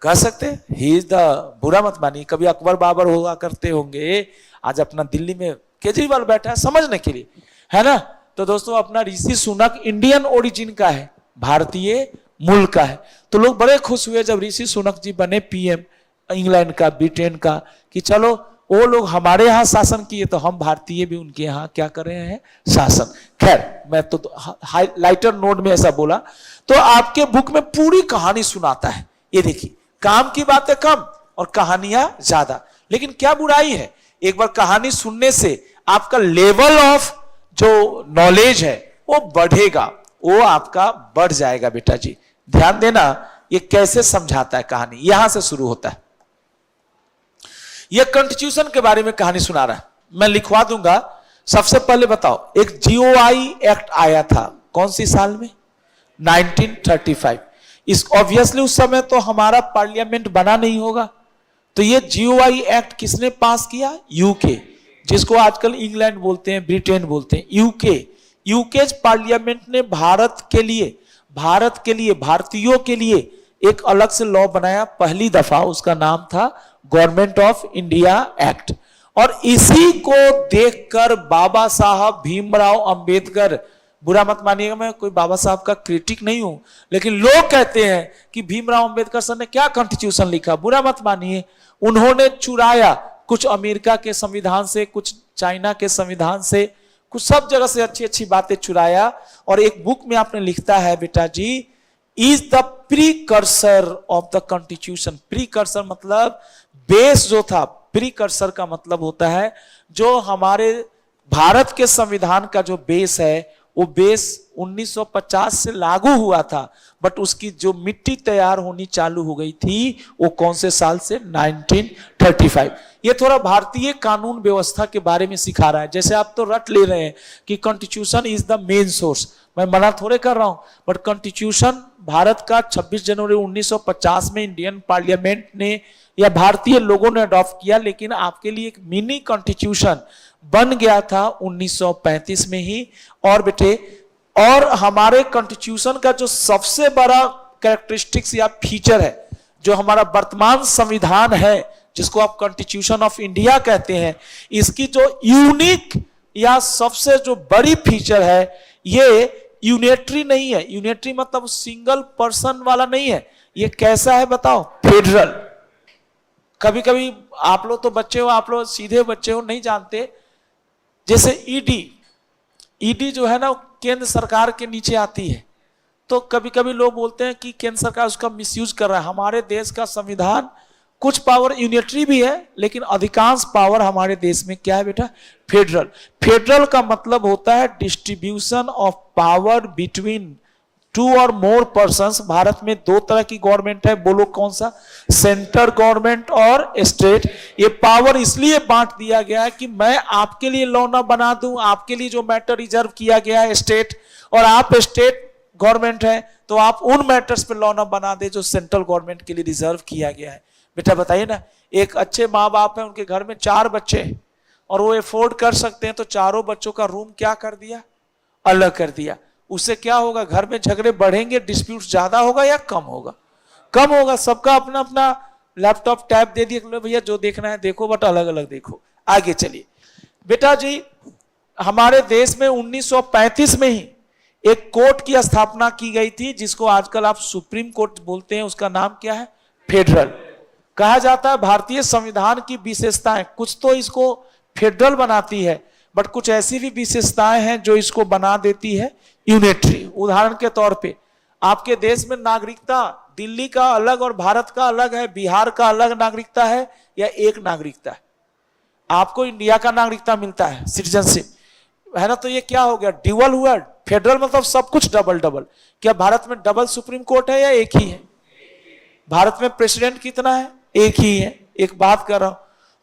कह सकते ही इज द, बुरा मत मानिए, कभी अकबर बाबर हुआ करते होंगे, आज अपना दिल्ली में केजरीवाल बैठा है, समझने के लिए, है ना। तो दोस्तों अपना ऋषि सुनक इंडियन ओरिजिन का है, भारतीय मूल का है। तो लोग बड़े खुश हुए जब ऋषि सुनक जी बने पीएम इंग्लैंड का, ब्रिटेन का, कि चलो वो लोग हमारे यहां शासन किए तो हम भारतीय भी उनके यहां क्या कर रहे हैं, शासन। खैर मैं तो लाइटर नोट में ऐसा बोला। तो आपके बुक में पूरी कहानी सुनाता है। ये देखिए, काम की बातें कम और कहानियां ज्यादा, लेकिन क्या बुराई है, एक बार कहानी सुनने से आपका लेवल ऑफ जो नॉलेज है वो बढ़ेगा, वो आपका बढ़ जाएगा। बेटा जी ध्यान देना, ये कैसे समझाता है कहानी, यहां से शुरू होता है। ये कॉन्स्टिट्यूशन के बारे में कहानी सुना रहा है, मैं लिखवा दूंगा। सबसे पहले बताओ, एक जीओआई एक्ट आया था कौन सी साल में? 1935। इस ऑब्वियसली उस समय तो हमारा पार्लियामेंट बना नहीं होगा, तो ये जीओआई एक्ट किसने पास किया? यूके, जिसको आजकल इंग्लैंड बोलते हैं, ब्रिटेन बोलते हैं, यूके पार्लियामेंट ने भारत के लिए, भारतीयों के लिए एक अलग से लॉ बनाया, पहली दफा। उसका नाम था गवर्नमेंट ऑफ इंडिया एक्ट। और इसी को देखकर बाबा साहब भीमराव अंबेडकर, बुरा मत मानिएगा, मैं कोई बाबा साहब का क्रिटिक नहीं हूं, लेकिन लोग कहते हैं कि भीमराव अंबेडकर सर ने क्या कॉन्स्टिट्यूशन लिखा, बुरा मत मानिए, उन्होंने चुराया कुछ अमेरिका के संविधान से, कुछ चाइना के संविधान से, कुछ सब जगह से अच्छी अच्छी बातें चुराया। और एक बुक में आपने लिखता है बेटा जी, is the precursor of the constitution. Precursor मतलब बेस जो था, प्रीकर्सर का मतलब होता है जो हमारे भारत के संविधान का जो बेस है, वो बेस 1950 से लागू हुआ था, बट उसकी जो मिट्टी तैयार होनी चालू हो गई थी वो कौन से साल से? 1935। ये थोड़ा भारतीय कानून व्यवस्था के बारे में सिखा रहा है। जैसे आप तो रट ले रहे हैं कि constitution is the main source, मैं मना थोड़े कर रहा हूं, बट कॉन्स्टिट्यूशन भारत का 26 जनवरी 1950 में इंडियन पार्लियामेंट ने या भारतीय लोगों ने अडॉप्ट किया, लेकिन आपके लिए एक मिनी कॉन्स्टिट्यूशन बन गया था 1935 में ही। और बेटे, और हमारे कॉन्स्टिट्यूशन का जो सबसे बड़ा कैरेक्टरिस्टिक्स या फीचर है, जो हमारा वर्तमान संविधान है, जिसको आप कॉन्स्टिट्यूशन ऑफ इंडिया कहते हैं, इसकी जो यूनिक या सबसे जो बड़ी फीचर है, ये यूनिटरी नहीं है। यूनिटरी मतलब सिंगल पर्सन वाला नहीं है। ये कैसा है बताओ? फेडरल। कभी कभी आप लोग तो बच्चे हो, आप लोग सीधे बच्चे हो, नहीं जानते। जैसे ईडी जो है ना, केंद्र सरकार के नीचे आती है, तो कभी कभी लोग बोलते हैं कि केंद्र सरकार उसका मिसयूज कर रहा है। हमारे देश का संविधान कुछ पावर यूनिटरी भी है, लेकिन अधिकांश पावर हमारे देश में क्या है बेटा? फेडरल। फेडरल का मतलब होता है distribution of power between two और मोर पर्संस। भारत में दो तरह की गवर्नमेंट है, बोलो कौन सा? सेंट्रल गवर्नमेंट और स्टेट। ये पावर इसलिए बांट दिया गया है कि मैं आपके लिए लॉ ना बना दूं, आपके लिए जो मैटर रिजर्व किया गया है स्टेट, और आप स्टेट गवर्नमेंट है तो आप उन मैटर्स पे लॉ ना बना दे जो सेंट्रल गवर्नमेंट के लिए रिजर्व किया गया है। बेटा बताइए ना, एक अच्छे माँ बाप है, उनके घर में 4 बच्चे हैं और वो अफोर्ड कर सकते हैं, तो चारों बच्चों का रूम क्या कर दिया? अलग कर दिया। उससे क्या होगा? घर में झगड़े बढ़ेंगे, डिस्प्यूट ज्यादा होगा या कम होगा? कम होगा। सबका अपना अपना लैपटॉप टैब दे दिया, भैया जो देखना है देखो, बट अलग अलग देखो। आगे चलिए बेटा जी, हमारे देश में 1935 में ही एक कोर्ट की स्थापना की गई थी जिसको आजकल आप सुप्रीम कोर्ट बोलते हैं, उसका नाम क्या है? फेडरल। कहा जाता है भारतीय संविधान की विशेषताएं कुछ तो इसको फेडरल बनाती है, बट कुछ ऐसी भी विशेषताएं हैं जो इसको बना देती है यूनिटरी। उदाहरण के तौर पे आपके देश में नागरिकता दिल्ली का अलग और भारत का अलग है, बिहार का अलग नागरिकता है या एक नागरिकता है? आपको इंडिया का नागरिकता मिलता है, सिटीजनशिप है ना, तो ये क्या हो गया? ड्यूअल हुआ। फेडरल मतलब सब कुछ डबल डबल। क्या भारत में डबल सुप्रीम कोर्ट है या एक ही है? भारत में प्रेसिडेंट कितना है? एक ही है। एक बात कर रहा हूं,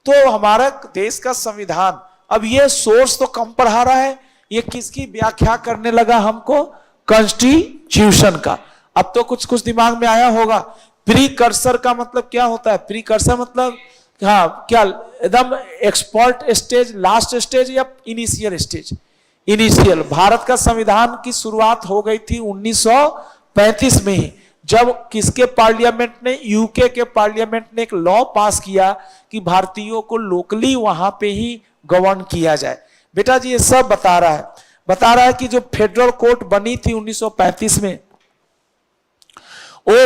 तो हमारा देश का संविधान अब ये सोर्स तो कम पढ़ा रहा है, ये किसकी व्याख्या करने लगा हमको? कॉन्स्टिट्यूशन का। अब तो कुछ कुछ दिमाग में आया होगा। प्रीकर्सर का मतलब क्या होता है? प्रीकर्सर मतलब हाँ क्या एकदम एक्सपर्ट स्टेज, लास्ट स्टेज या इनिशियल स्टेज? इनिशियल। भारत का संविधान की शुरुआत हो गई थी 1935 में ही, जब किसके पार्लियामेंट ने? यूके के पार्लियामेंट ने एक लॉ पास किया कि भारतीयों को लोकली वहां पे ही गवर्न किया जाए। बेटा जी ये सब बता रहा है कि जो फेडरल कोर्ट बनी थी 1935 में, वो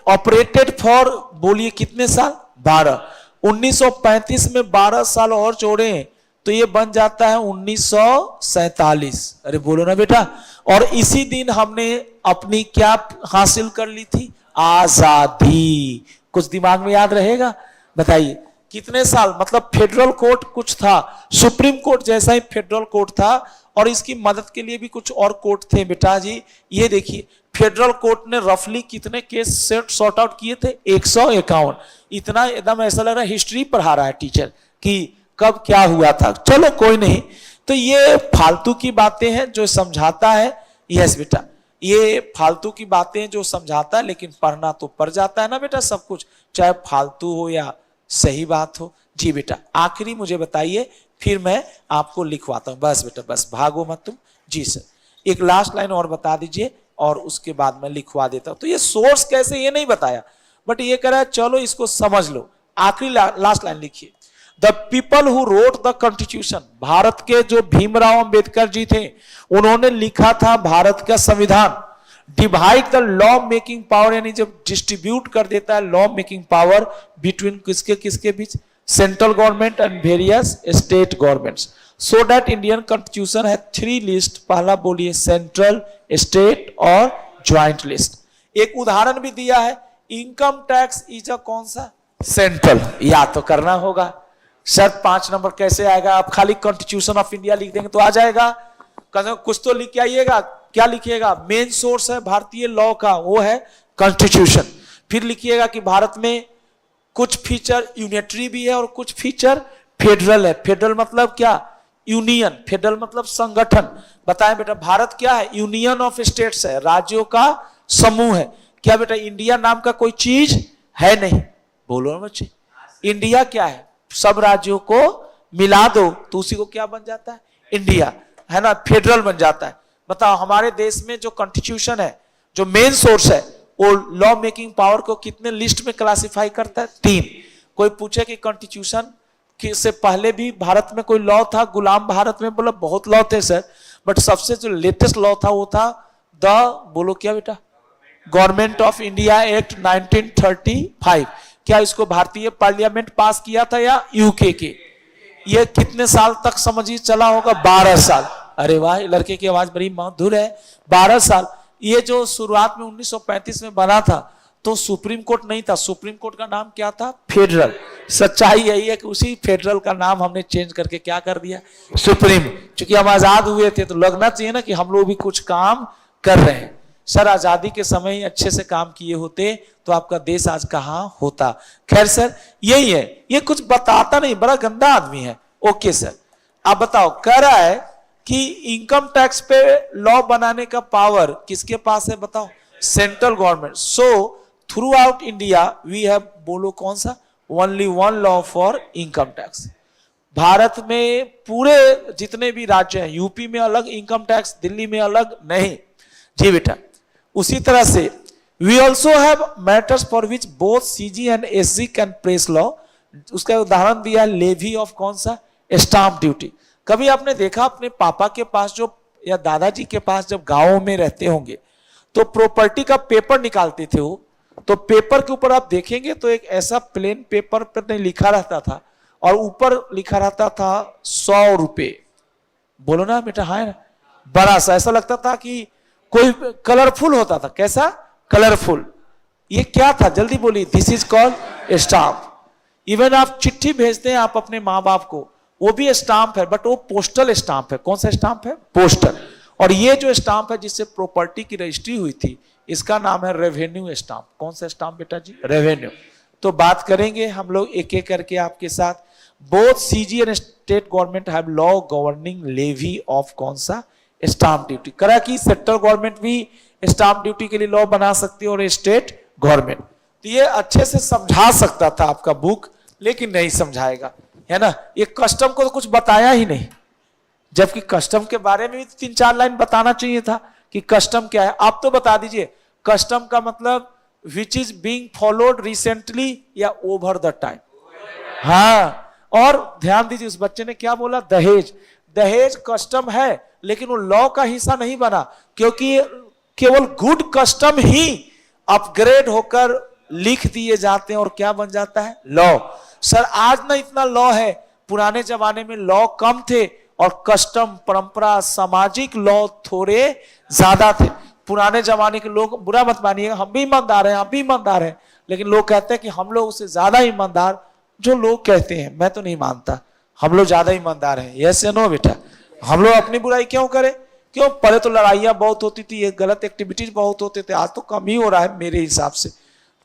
ऑपरेटेड फॉर, बोलिए कितने साल? 12। 1935 में 12 साल और जोड़े तो ये बन जाता है 1947। अरे बोलो ना बेटा। और इसी दिन हमने अपनी क्या हासिल कर ली थी? आजादी। कुछ दिमाग में याद रहेगा? बताइए कितने साल? मतलब फेडरल कोर्ट कुछ था, सुप्रीम कोर्ट जैसा ही फेडरल कोर्ट था, और इसकी मदद के लिए भी कुछ और कोर्ट थे बेटा जी। ये देखिए फेडरल कोर्ट ने रफली कितने केस सॉर्ट आउट किए थे? 151। इतना एकदम ऐसा लग रहा है हिस्ट्री पढ़ा रहा है टीचर कि कब क्या हुआ था। चलो कोई नहीं, तो ये फालतू की बातें हैं जो समझाता है। यस बेटा, ये फालतू की बातें जो समझाता है, लेकिन पढ़ना तो पड़ जाता है ना बेटा सब कुछ, चाहे फालतू हो या सही बात हो। जी बेटा, आखिरी मुझे बताइए, फिर मैं आपको लिखवाता हूं। बस बेटा बस, भागो मत तुम। जी सर, एक लास्ट लाइन और बता दीजिए और उसके बाद मैं लिखवा देता हूं। तो ये सोर्स कैसे ये नहीं बताया, बट ये कह रहा है चलो इसको समझ लो। आखिरी लास्ट लाइन लिखिए, the people who wrote the constitution. Bharat के जो भीमराव अंबेडकर जी थे, उन्होंने लिखा था भारत का संविधान। Divide the law making power, यानी जब डिस्ट्रीब्यूट कर देता है लॉ मेकिंग पावर बिटवीन किसके किसके बीच? Central government and various state governments, so that Indian constitution है 3 लिस्ट। पहला बोलिए सेंट्रल, स्टेट और ज्वाइंट लिस्ट। एक उदाहरण भी दिया है, इनकम टैक्स इज अ कौन सा? सेंट्रल। याद तो करना होगा सर। 5 नंबर कैसे आएगा? आप खाली कॉन्स्टिट्यूशन ऑफ इंडिया लिख देंगे तो आ जाएगा? कुछ तो लिख के आइएगा। क्या लिखिएगा? मेन सोर्स है भारतीय लॉ का, वो है कॉन्स्टिट्यूशन। फिर लिखिएगा कि भारत में कुछ फीचर यूनिटरी भी है और कुछ फीचर फेडरल है। फेडरल मतलब क्या? यूनियन। फेडरल मतलब संगठन। बताएं बेटा, भारत क्या है? यूनियन ऑफ स्टेट्स है, राज्यों का समूह है। क्या बेटा इंडिया नाम का कोई चीज है? नहीं। बोलो ना बच्चे, इंडिया क्या है? सब राज्यों को मिला दो तो उसी को क्या बन जाता है? इंडिया, है ना? फेडरल बन जाता है। बताओ हमारे देश में जो कॉन्स्टिट्यूशन है, जो मेन सोर्स है, वो लॉ मेकिंग पावर को कितने लिस्ट में क्लासिफाई करता है? 3। कोई पूछे कि कॉन्स्टिट्यूशन से पहले भी भारत में कोई लॉ था? गुलाम भारत में बोला बहुत लॉ थे सर, बट सबसे जो लेटेस्ट लॉ था वो था द, बोलो क्या बेटा? Government of India act 1935। क्या इसको भारतीय पार्लियामेंट पास किया था या यूके के? ये कितने साल तक समझिए चला होगा? 12 साल। अरे वाह, लड़के की आवाज बड़ी मधुर है। 12 साल। ये जो शुरुआत में 1935 में बना था, तो सुप्रीम कोर्ट नहीं था। सुप्रीम कोर्ट का नाम क्या था? फेडरल। सच्चाई यही है कि उसी फेडरल का नाम हमने चेंज करके क्या कर दिया? सुप्रीम। क्योंकि हम आजाद हुए थे तो लगना चाहिए ना कि हम लोग भी कुछ काम कर रहे हैं। सर आजादी के समय ही अच्छे से काम किए होते तो आपका देश आज कहां होता। खैर सर यही है, ये कुछ बताता नहीं, बड़ा गंदा आदमी है। ओके सर, आप बताओ, कह रहा है कि इनकम टैक्स पे लॉ बनाने का पावर किसके पास है? बताओ, central government. So throughout India we have, बोलो कौन सा? Only 1 law for income tax. Bharat में पूरे जितने भी राज्य हैं, यूपी में अलग इनकम टैक्स, दिल्ली में अलग नहीं। जी बेटा, उसी तरह से we also have matters for which both CG and SG can press law. उसका उदाहरण दिया लेवी ऑफ कौन सा? Stamp duty. कभी आपने देखा अपने पापा के पास जो या दादाजी के पास जब गांवों में रहते होंगे तो प्रॉपर्टी का पेपर निकालते थे वो, तो पेपर के ऊपर आप देखेंगे तो एक ऐसा प्लेन पेपर पर नहीं लिखा रहता था और ऊपर लिखा रहता था 100 रुपए। बोलो ना बेटा, हाँ ना, बड़ा सा ऐसा लगता था कि कोई कलरफुल होता था। कैसा? कलरफुल। ये क्या था जल्दी बोलिए? This is called stamp. Even आप चिट्ठी भेजते हैं आप अपने माँ बाप को, वो भी स्टाम्प है, बट वो पोस्टल स्टाम्प है। कौन सा स्टाम्प है? पोस्टल। और ये जो स्टाम्प है जिससे प्रॉपर्टी की रजिस्ट्री हुई थी, इसका नाम है रेवेन्यू स्टाम्प। कौन सा स्टाम्प बेटा जी? रेवेन्यू। तो बात करेंगे हम लोग एक एक करके आपके साथ। Both CG and state government have law governing levy of कौन सा? Stamp duty. करा कि सेंट्रल गवर्नमेंट भी स्टाम्प ड्यूटी के लिए लॉ बना सकती है और स्टेट गवर्नमेंट। तो ये अच्छे से समझा सकता था आपका बुक, लेकिन नहीं समझाएगा, है ना। ये कस्टम को तो कुछ बताया ही नहीं, जबकि कस्टम के बारे में भी 3-4 लाइन बताना चाहिए था कि कस्टम क्या है। आप तो बता दीजिए कस्टम का मतलब which is being followed recently या ओवर द टाइम। हाँ, और ध्यान दीजिए उस बच्चे ने क्या बोला? दहेज। दहेज कस्टम है लेकिन वो लॉ का हिस्सा नहीं बना, क्योंकि केवल गुड कस्टम ही अपग्रेड होकर लिख दिए जाते हैं और क्या बन जाता है? लॉ। सर आज ना इतना लॉ है, पुराने जमाने में लॉ कम थे और कस्टम, परंपरा, सामाजिक लॉ थोड़े ज्यादा थे। पुराने जमाने के लोग, बुरा मत मानिएगा, हम भी ईमानदार हैं, हम भी ईमानदार हैं, लेकिन लोग कहते हैं कि हम लोग उससे ज्यादा ईमानदार। जो लोग कहते हैं, मैं तो नहीं मानता, हम लोग ज्यादा ईमानदार हैं। यस या नो बेटा? हम लोग अपनी बुराई क्यों करें? क्यों? पहले तो लड़ाइयां बहुत होती थी, ये गलत एक्टिविटीज बहुत होते थे, आज तो कम ही हो रहा है मेरे हिसाब से।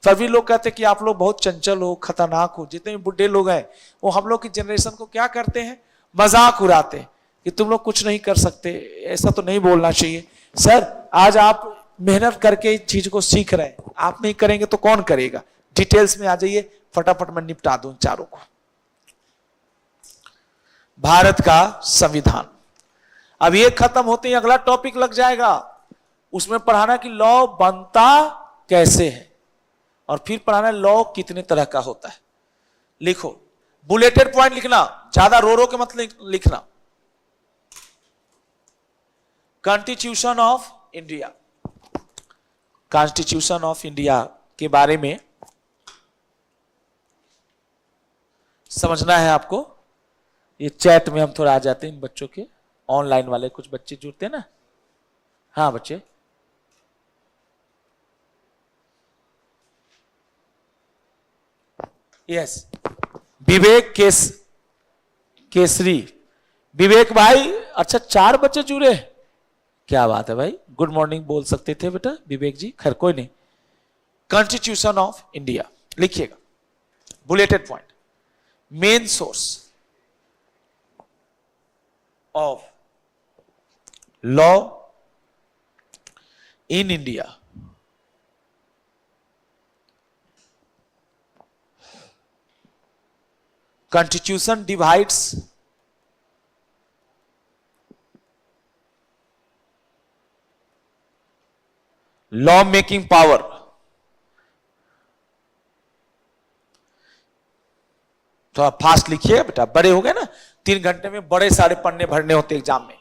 सभी लोग कहते हैं कि आप लोग बहुत चंचल हो, खतरनाक हो। जितने भी बुढ़े लोग हैं वो हम लोग की जनरेशन को क्या करते हैं? मजाक उड़ाते हैं कि तुम लोग कुछ नहीं कर सकते। ऐसा तो नहीं बोलना चाहिए। सर आज आप मेहनत करके इस चीज को सीख रहे हैं, आप नहीं करेंगे तो कौन करेगा? डिटेल्स में आ जाइए, फटाफट मैं निपटा दूं चारों को। भारत का संविधान। अब ये खत्म होते ही अगला टॉपिक लग जाएगा, उसमें पढ़ाना कि लॉ बनता कैसे है, और फिर पढ़ाना लॉ कितने तरह का होता है। लिखो, बुलेटेड पॉइंट लिखना, ज्यादा रो रो के मत लिखना। Constitution of India. Constitution of India के बारे में समझना है आपको। ये चैट में हम थोड़ा आ जाते हैं इन बच्चों के, ऑनलाइन वाले कुछ बच्चे जुड़ते हैं ना। हाँ बच्चे, यस, विवेक केसरी। विवेक भाई, अच्छा 4 बच्चे जुड़े, क्या बात है भाई। गुड मॉर्निंग बोल सकते थे बेटा विवेक जी, खैर कोई नहीं। कॉन्स्टिट्यूशन ऑफ इंडिया लिखिएगा, bulleted point. Main source of law in India. Constitution divides law making power. थोड़ा फास्ट लिखिएगा बेटा, बड़े हो गए ना, 3 घंटे में बड़े सारे पन्ने भरने होते एग्जाम में।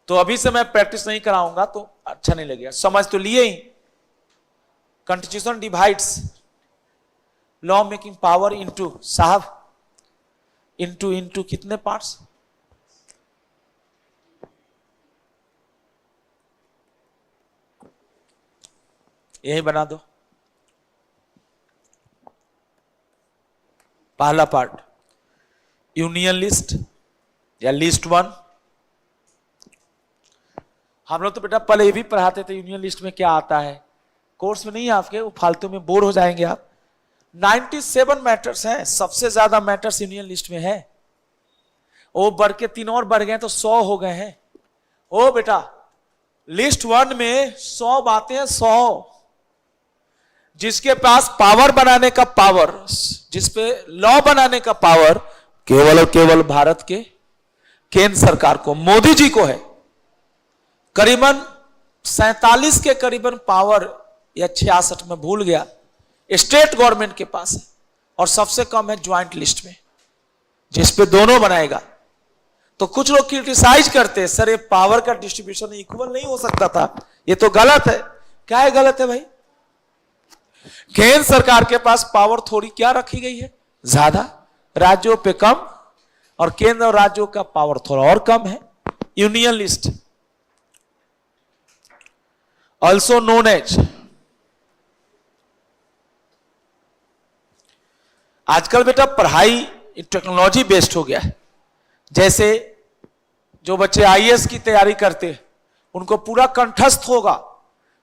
तो अभी से मैं प्रैक्टिस नहीं कराऊंगा तो अच्छा नहीं लगेगा, समझ तो लिए ही। Constitution divides law making power into, साहब इनटू कितने पार्ट्स? यही बना दो। पहला पार्ट यूनियन लिस्ट या लिस्ट 1। हम लोग तो बेटा पहले ये भी पढ़ाते थे यूनियन लिस्ट में क्या आता है, कोर्स में नहीं है आपके, वो फालतू में बोर हो जाएंगे आप। 97 मैटर्स हैं, सबसे ज्यादा मैटर्स यूनियन लिस्ट में है। वो बढ़ के 3 और बढ़ गए तो 100 हो गए हैं। ओ बेटा लिस्ट 1 में 100 बातें हैं, 100। जिसके पास पावर बनाने का पावर, जिसपे लॉ बनाने का पावर केवल और केवल भारत के केंद्र सरकार को, मोदी जी को है। करीबन 47 के करीबन पावर, या 66 में भूल गया, स्टेट गवर्नमेंट के पास है। और सबसे कम है ज्वाइंट लिस्ट में, जिसपे दोनों बनाएगा। तो कुछ लोग क्रिटिसाइज करते हैं, सर ये पावर का डिस्ट्रीब्यूशन इक्वल नहीं हो सकता था, ये तो गलत है। क्या है गलत है भाई? केंद्र सरकार के पास पावर थोड़ी क्या रखी गई है, ज्यादा, राज्यों पे कम, और केंद्र और राज्यों का पावर थोड़ा और कम है। Union list, also known as, आजकल बेटा पढ़ाई टेक्नोलॉजी बेस्ड हो गया है। जैसे जो बच्चे आईएएस की तैयारी करते हैं उनको पूरा कंठस्थ होगा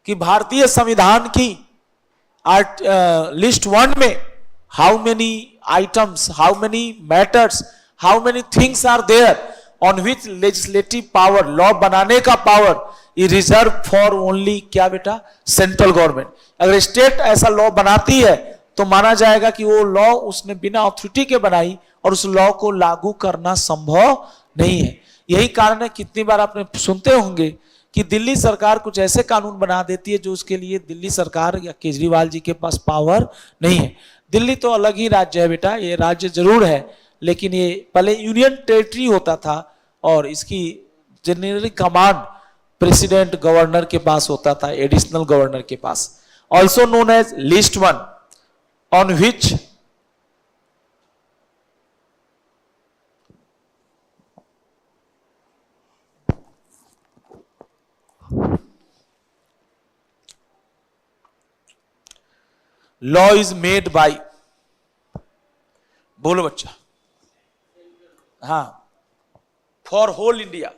कि भारतीय संविधान की लिस्ट 1 में how many items, how many matters, how many things are there on which legislative power, law बनाने का power is reserve for only क्या बेटा, सेंट्रल गवर्नमेंट। अगर स्टेट ऐसा लॉ बनाती है तो माना जाएगा कि वो लॉ उसने बिना अथॉरिटी के बनाई और उस लॉ को लागू करना संभव नहीं है। यही कारण है कितनी बार आपने सुनते होंगे कि दिल्ली सरकार कुछ ऐसे कानून बना देती है जो उसके लिए दिल्ली सरकार या केजरीवाल जी के पास पावर नहीं है। दिल्ली तो अलग ही राज्य है बेटा, ये राज्य जरूर है, लेकिन ये पहले यूनियन टेरिटरी होता था और इसकी जेनरली कमांड प्रेसिडेंट गवर्नर के पास होता था, एडिशनल गवर्नर के पास। Also known as list 1 on which law is made by, बोलो बच्चा, हाँ, for whole India,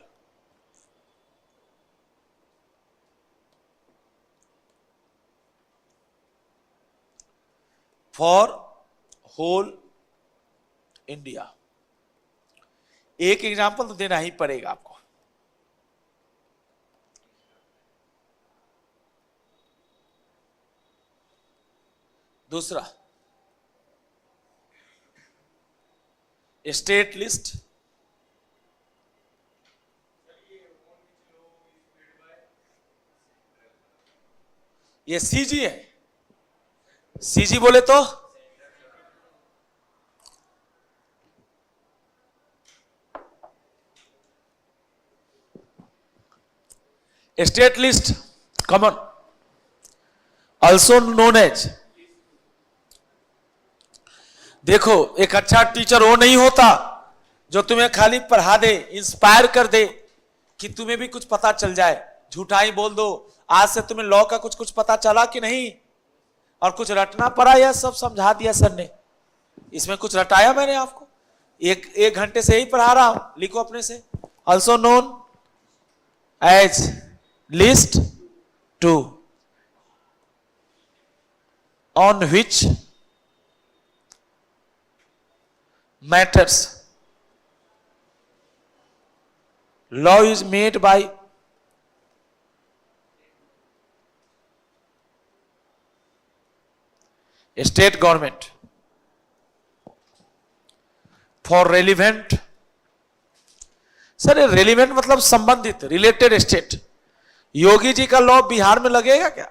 for whole India. एक एग्जांपल तो देना ही पड़ेगा आपको। दूसरा, स्टेट लिस्ट, ये सीजी है। सीजी बोले तो state list common, also known as. देखो, एक अच्छा टीचर वो नहीं होता जो तुम्हें खाली पढ़ा दे, इंस्पायर कर दे कि तुम्हें भी कुछ पता चल जाए। झूठा ही बोल दो, आज से तुम्हें लॉ का कुछ पता चला कि नहीं, और कुछ रटना पड़ा या सब समझा दिया सर ने। इसमें कुछ रटाया मैंने आपको? एक घंटे से ही पढ़ा रहा हूं, लिखो अपने से। Also known as list 2 on which matters law is made by state government for relevant. Sir relevant मतलब संबंधित, रिलेटेड स्टेट। योगी जी का लॉ बिहार में लगेगा क्या?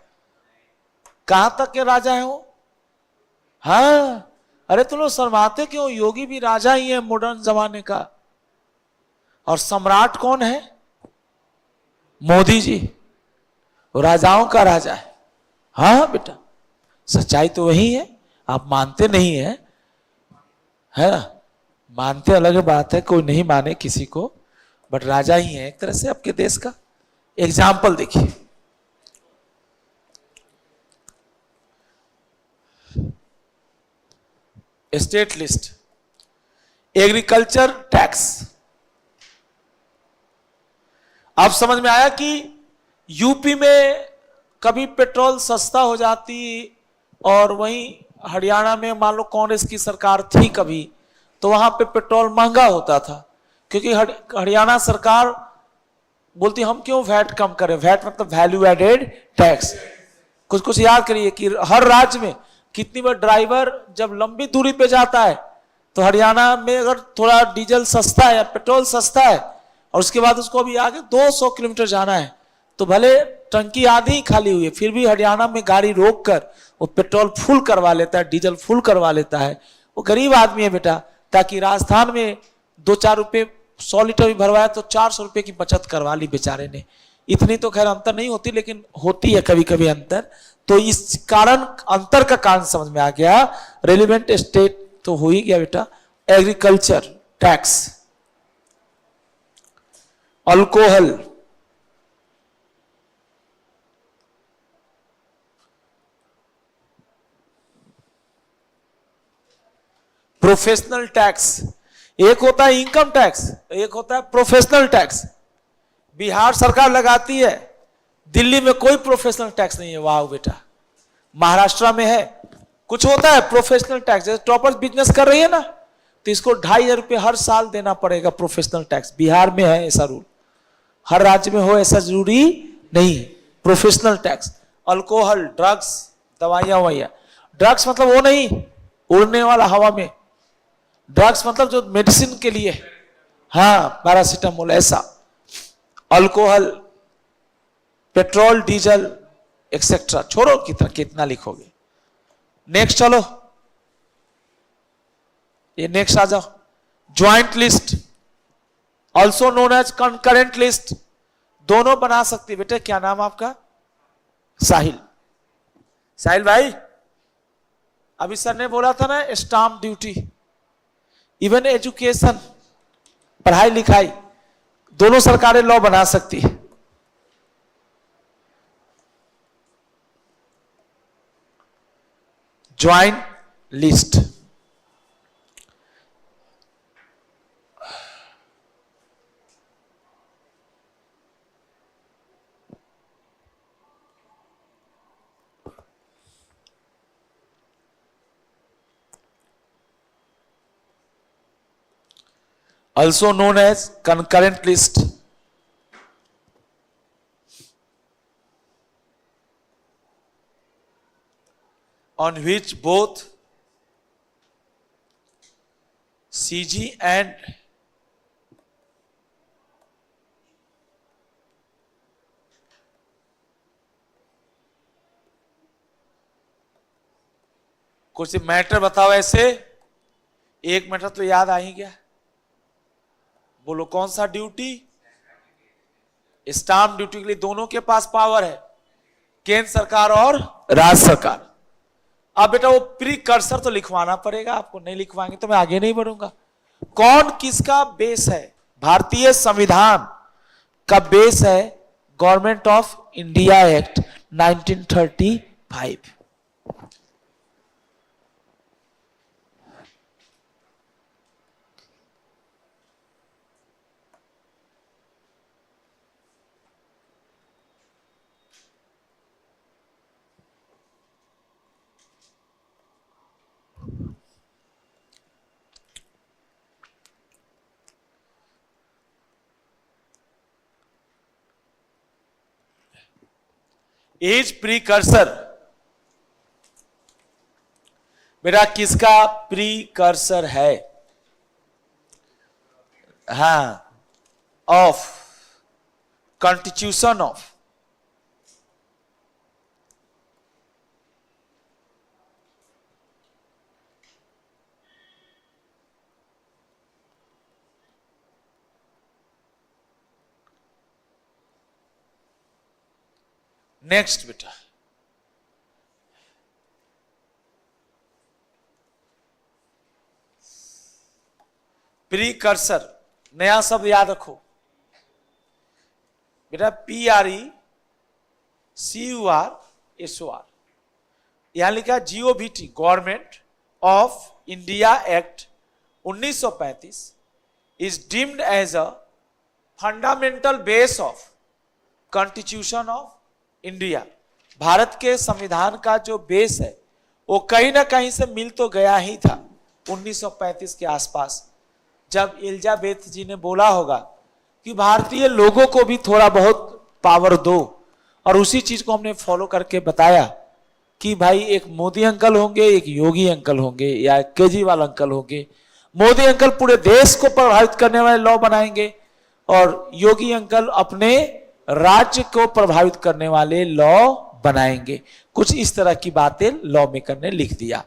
कहां तक के राजा है वो? हाँ, अरे तुम लोग शर्माते क्यों? योगी भी राजा ही है मॉडर्न जमाने का। और सम्राट कौन है? मोदी जी, वो राजाओं का राजा है। हाँ बेटा, सच्चाई तो वही है, आप मानते नहीं है, है ना? मानते अलग बात है, कोई नहीं माने किसी को, बट राजा ही है एक तरह से आपके देश का। एग्जाम्पल देखिए, स्टेट लिस्ट, एग्रीकल्चर टैक्स। अब समझ में आया कि यूपी में कभी पेट्रोल सस्ता हो जाती और वहीं हरियाणा में मान लो कांग्रेस की सरकार थी कभी, तो वहां पे पेट्रोल महंगा होता था, क्योंकि हरियाणा सरकार बोलती हम क्यों वैट कम करें। वैट मतलब वैल्यू एडेड टैक्स। कुछ याद करिए कि हर राज्य में कितनी बार ड्राइवर जब लंबी दूरी पे जाता है तो हरियाणा में अगर थोड़ा डीजल सस्ता है या पेट्रोल सस्ता है और उसके बाद उसको अभी आगे 200 किलोमीटर जाना है, तो भले टंकी आधी ही खाली हुई है फिर भी हरियाणा में गाड़ी रोक कर वो पेट्रोल फुल करवा लेता है, डीजल फुल करवा लेता है। वो गरीब आदमी है बेटा, ताकि राजस्थान में 2-4 रुपए 100 लीटर भी भरवाया तो 400 रुपए की बचत करवा ली बेचारे ने। इतनी तो खैर अंतर नहीं होती, लेकिन होती है कभी कभी अंतर। तो इस कारण अंतर का कारण समझ में आ गया। रेलिवेंट स्टेट तो हो ही गया बेटा। Agriculture tax, alcohol, professional tax, एक होता है इनकम टैक्स, एक होता है प्रोफेशनल टैक्स। बिहार सरकार लगाती है, दिल्ली में कोई प्रोफेशनल टैक्स नहीं है। वाह बेटा, महाराष्ट्र में है। कुछ होता है प्रोफेशनल टैक्स, जैसे टॉपर्स बिजनेस कर रही है ना, तो इसको 2,500 रुपये हर साल देना पड़ेगा प्रोफेशनल टैक्स। बिहार में है ऐसा रूल, हर राज्य में हो ऐसा जरूरी नहीं है। प्रोफेशनल टैक्स, अल्कोहल, ड्रग्स, दवाइयां ववाइयां। ड्रग्स मतलब वो नहीं उड़ने वाला हवा में, ड्रग्स मतलब जो मेडिसिन के लिए, हाँ पैरासीटामोल ऐसा। Alcohol, petrol, diesel etcetera. छोड़ो कितना लिखोगे। नेक्स्ट चलो, ये नेक्स्ट आ जाओ। Joint list, also known as concurrent list, दोनों बना सकती है बेटे। क्या नाम आपका? साहिल। साहिल भाई, अभी सर ने बोला था ना स्टाम्प ड्यूटी, इवन एजुकेशन, पढ़ाई लिखाई, दोनों सरकारें लॉ बना सकती है। Joint list, also known as concurrent list, on which both CG and कुछ मैटर बताओ ऐसे। एक मैटर तो याद आ ही गया, बोलो कौन सा ड्यूटी? स्टाम्प ड्यूटी के लिए दोनों के पास पावर है, केंद्र सरकार और राज्य सरकार। अब बेटा वो प्रीकर्सर तो लिखवाना पड़ेगा आपको, नहीं लिखवाएंगे तो मैं आगे नहीं बढ़ूंगा। कौन किसका बेस है? भारतीय संविधान का बेस है government of India act 1935। As precursor, बेटा किसका प्रीकर्सर है? हाँ, ऑफ कॉन्स्टिट्यूशन ऑफ नेक्स्ट बेटा, प्रीकर्सर नया शब्द याद रखो बेटा, PRECURSOR, यहां लिखा GOVT, government of India act 1935 is deemed as a fundamental base of constitution of India. Bharat के संविधान का जो बेस है वो कहीं ना कहीं से मिल तो गया ही था 1935 के आसपास, जब एलिजाबेथ जी ने बोला होगा कि भारतीय लोगों को भी थोड़ा बहुत पावर दो। और उसी चीज को हमने फॉलो करके बताया कि भाई एक मोदी अंकल होंगे, एक योगी अंकल होंगे, या एक केजरीवाल अंकल होंगे। मोदी अंकल पूरे देश को प्रभावित करने वाले लॉ बनाएंगे और योगी अंकल अपने राज्य को प्रभावित करने वाले लॉ बनाएंगे। कुछ इस तरह की बातें लॉ मेकर ने लिख दिया।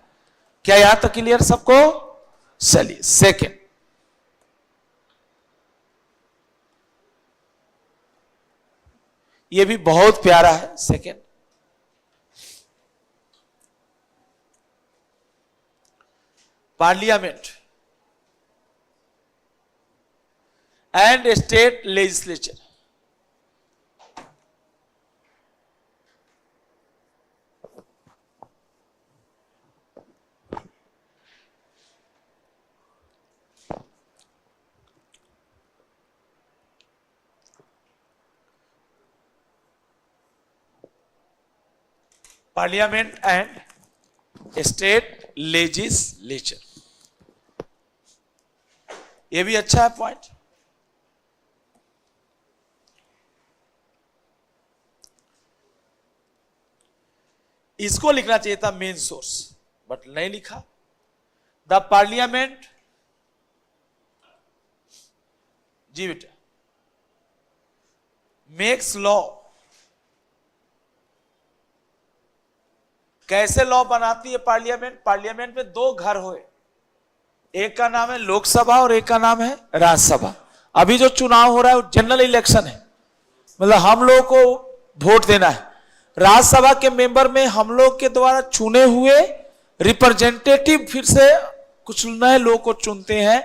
क्या यहां तक क्लियर सबको? चलिए सेकंड, ये भी बहुत प्यारा है। Second, parliament and state legislature. Parliament and state legislature, ये भी अच्छा है पॉइंट। इसको लिखना चाहिए था मेन सोर्स, बट नहीं लिखा। द पार्लियामेंट, जी बेटा, मेक्स लॉ। कैसे लॉ बनाती है पार्लियामेंट? पार्लियामेंट में दो घर हुए, एक का नाम है लोकसभा और एक का नाम है राज्यसभा। अभी जो चुनाव हो रहा है वो जनरल इलेक्शन है, मतलब हम लोगों को वोट देना है। राज्यसभा के मेंबर में हम लोग के द्वारा चुने हुए रिप्रेजेंटेटिव फिर से कुछ नए लोगों को चुनते हैं।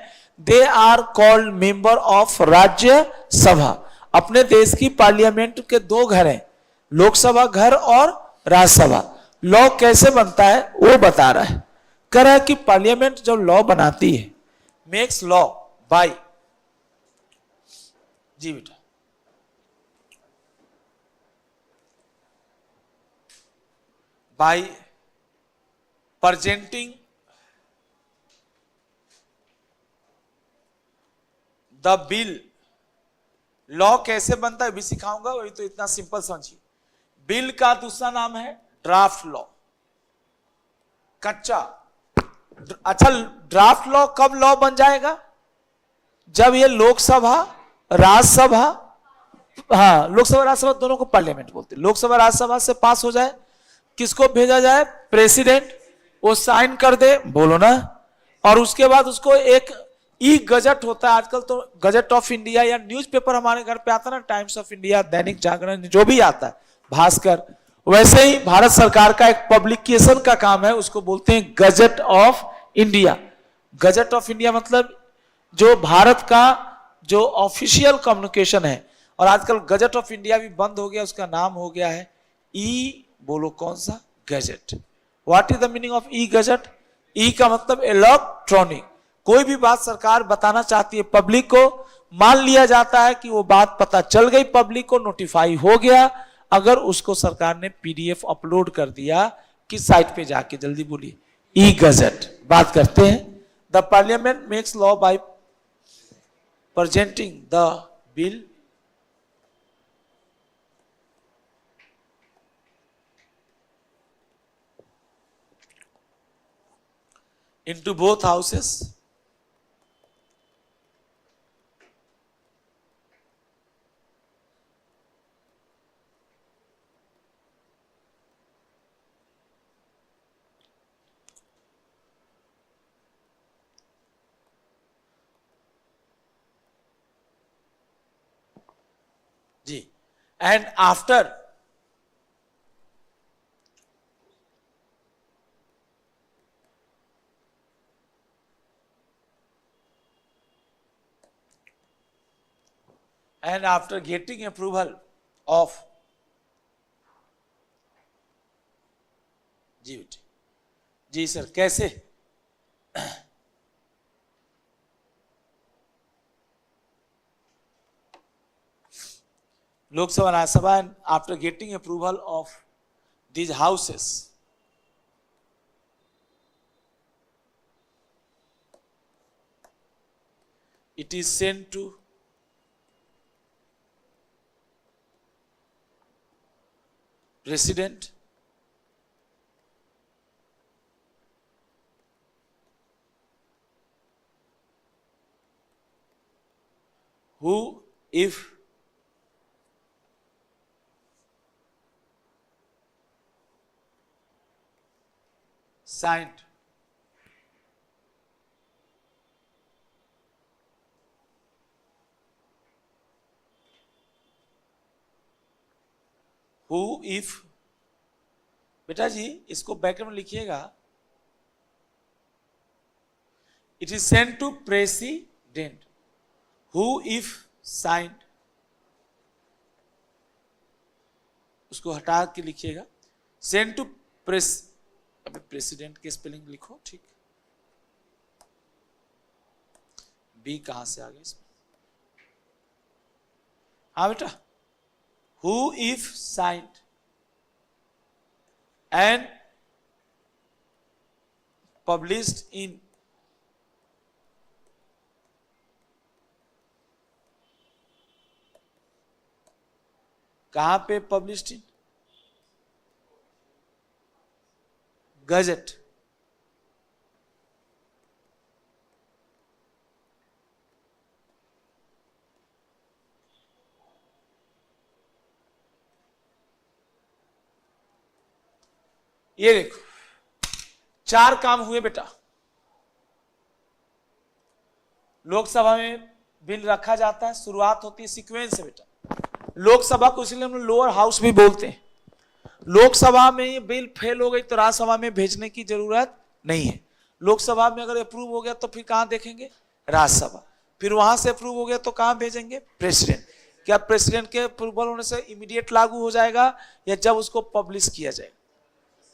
They are called member of Rajya Sabha. अपने देश की पार्लियामेंट के दो घर हैं, लोकसभा घर और राज्यसभा। लॉ कैसे बनता है वो बता रहा है। कह रहा है कि पार्लियामेंट जब लॉ बनाती है, मेक्स लॉ बाय, जी बेटा, by presenting the bill. Law कैसे बनता है भी सिखाऊंगा, वही तो इतना सिंपल समझिए। बिल का दूसरा नाम है ड्राफ्ट लॉ, कच्चा। अच्छा, ड्राफ्ट लॉ कब लॉ बन जाएगा? जब ये लोकसभा राज्यसभा, हाँ लोकसभा राज्यसभा दोनों को पार्लियामेंट बोलते हैं, लोकसभा राज्यसभा से पास हो जाए, किसको भेजा जाए? प्रेसिडेंट, वो साइन कर दे, बोलो ना, और उसके बाद उसको एक ई गजट होता है। आजकल तो गजट ऑफ इंडिया या न्यूज़पेपर हमारे घर पे आता है ना, times of India, Dainik Jagran, जो भी आता है, भास्कर, वैसे ही भारत सरकार का एक पब्लिकेशन का काम है, उसको बोलते हैं gazette of India. Gazette of India मतलब जो भारत का जो ऑफिशियल कम्युनिकेशन है। और आजकल गजट ऑफ इंडिया भी बंद हो गया, उसका नाम हो गया है ई, बोलो कौन सा? Gazette. What is the meaning of e gazette? E का मतलब इलेक्ट्रॉनिक। कोई भी बात सरकार बताना चाहती है पब्लिक को, मान लिया जाता है कि वो बात पता चल गई, पब्लिक को नोटिफाई हो गया, अगर उसको सरकार ने पीडीएफ अपलोड कर दिया, किस साइट पे जाके, जल्दी बोलिए, ई गजट। बात करते हैं, the parliament makes law by presenting the bill into both houses जी, and after getting approval of, जी बेटे, जी सर, कैसे? Lok Sabha Rajya Sabha, and after getting approval of these houses, it is sent to president, who, if signed who if, बेटा जी इसको bracket में लिखिएगा, it is sent to president, who if signed, उसको हटा के लिखिएगा, सेंट टू प्रेसिडेंट के स्पेलिंग लिखो, ठीक, बी कहां से आ गया इसमें, हाँ बेटा, who if signed and published in कहां पे पब्लिश्ड इन गजट, ये देखो 4 काम हुए बेटा। लोकसभा में बिल रखा जाता है, शुरुआत होती है सीक्वेंस से बेटा, लोकसभा को इसलिए हम लोअर हाउस भी बोलते हैं। लोकसभा में ये बिल फेल हो गई तो राज्यसभा में भेजने की जरूरत नहीं है। लोकसभा में अगर अप्रूव हो गया तो फिर कहां देखेंगे, राज्यसभा, फिर वहां से अप्रूव हो गया तो कहां भेजेंगे, प्रेसिडेंट। क्या प्रेसिडेंट के अप्रूवल होने से इमीडिएट लागू हो जाएगा या जब उसको पब्लिश किया जाएगा?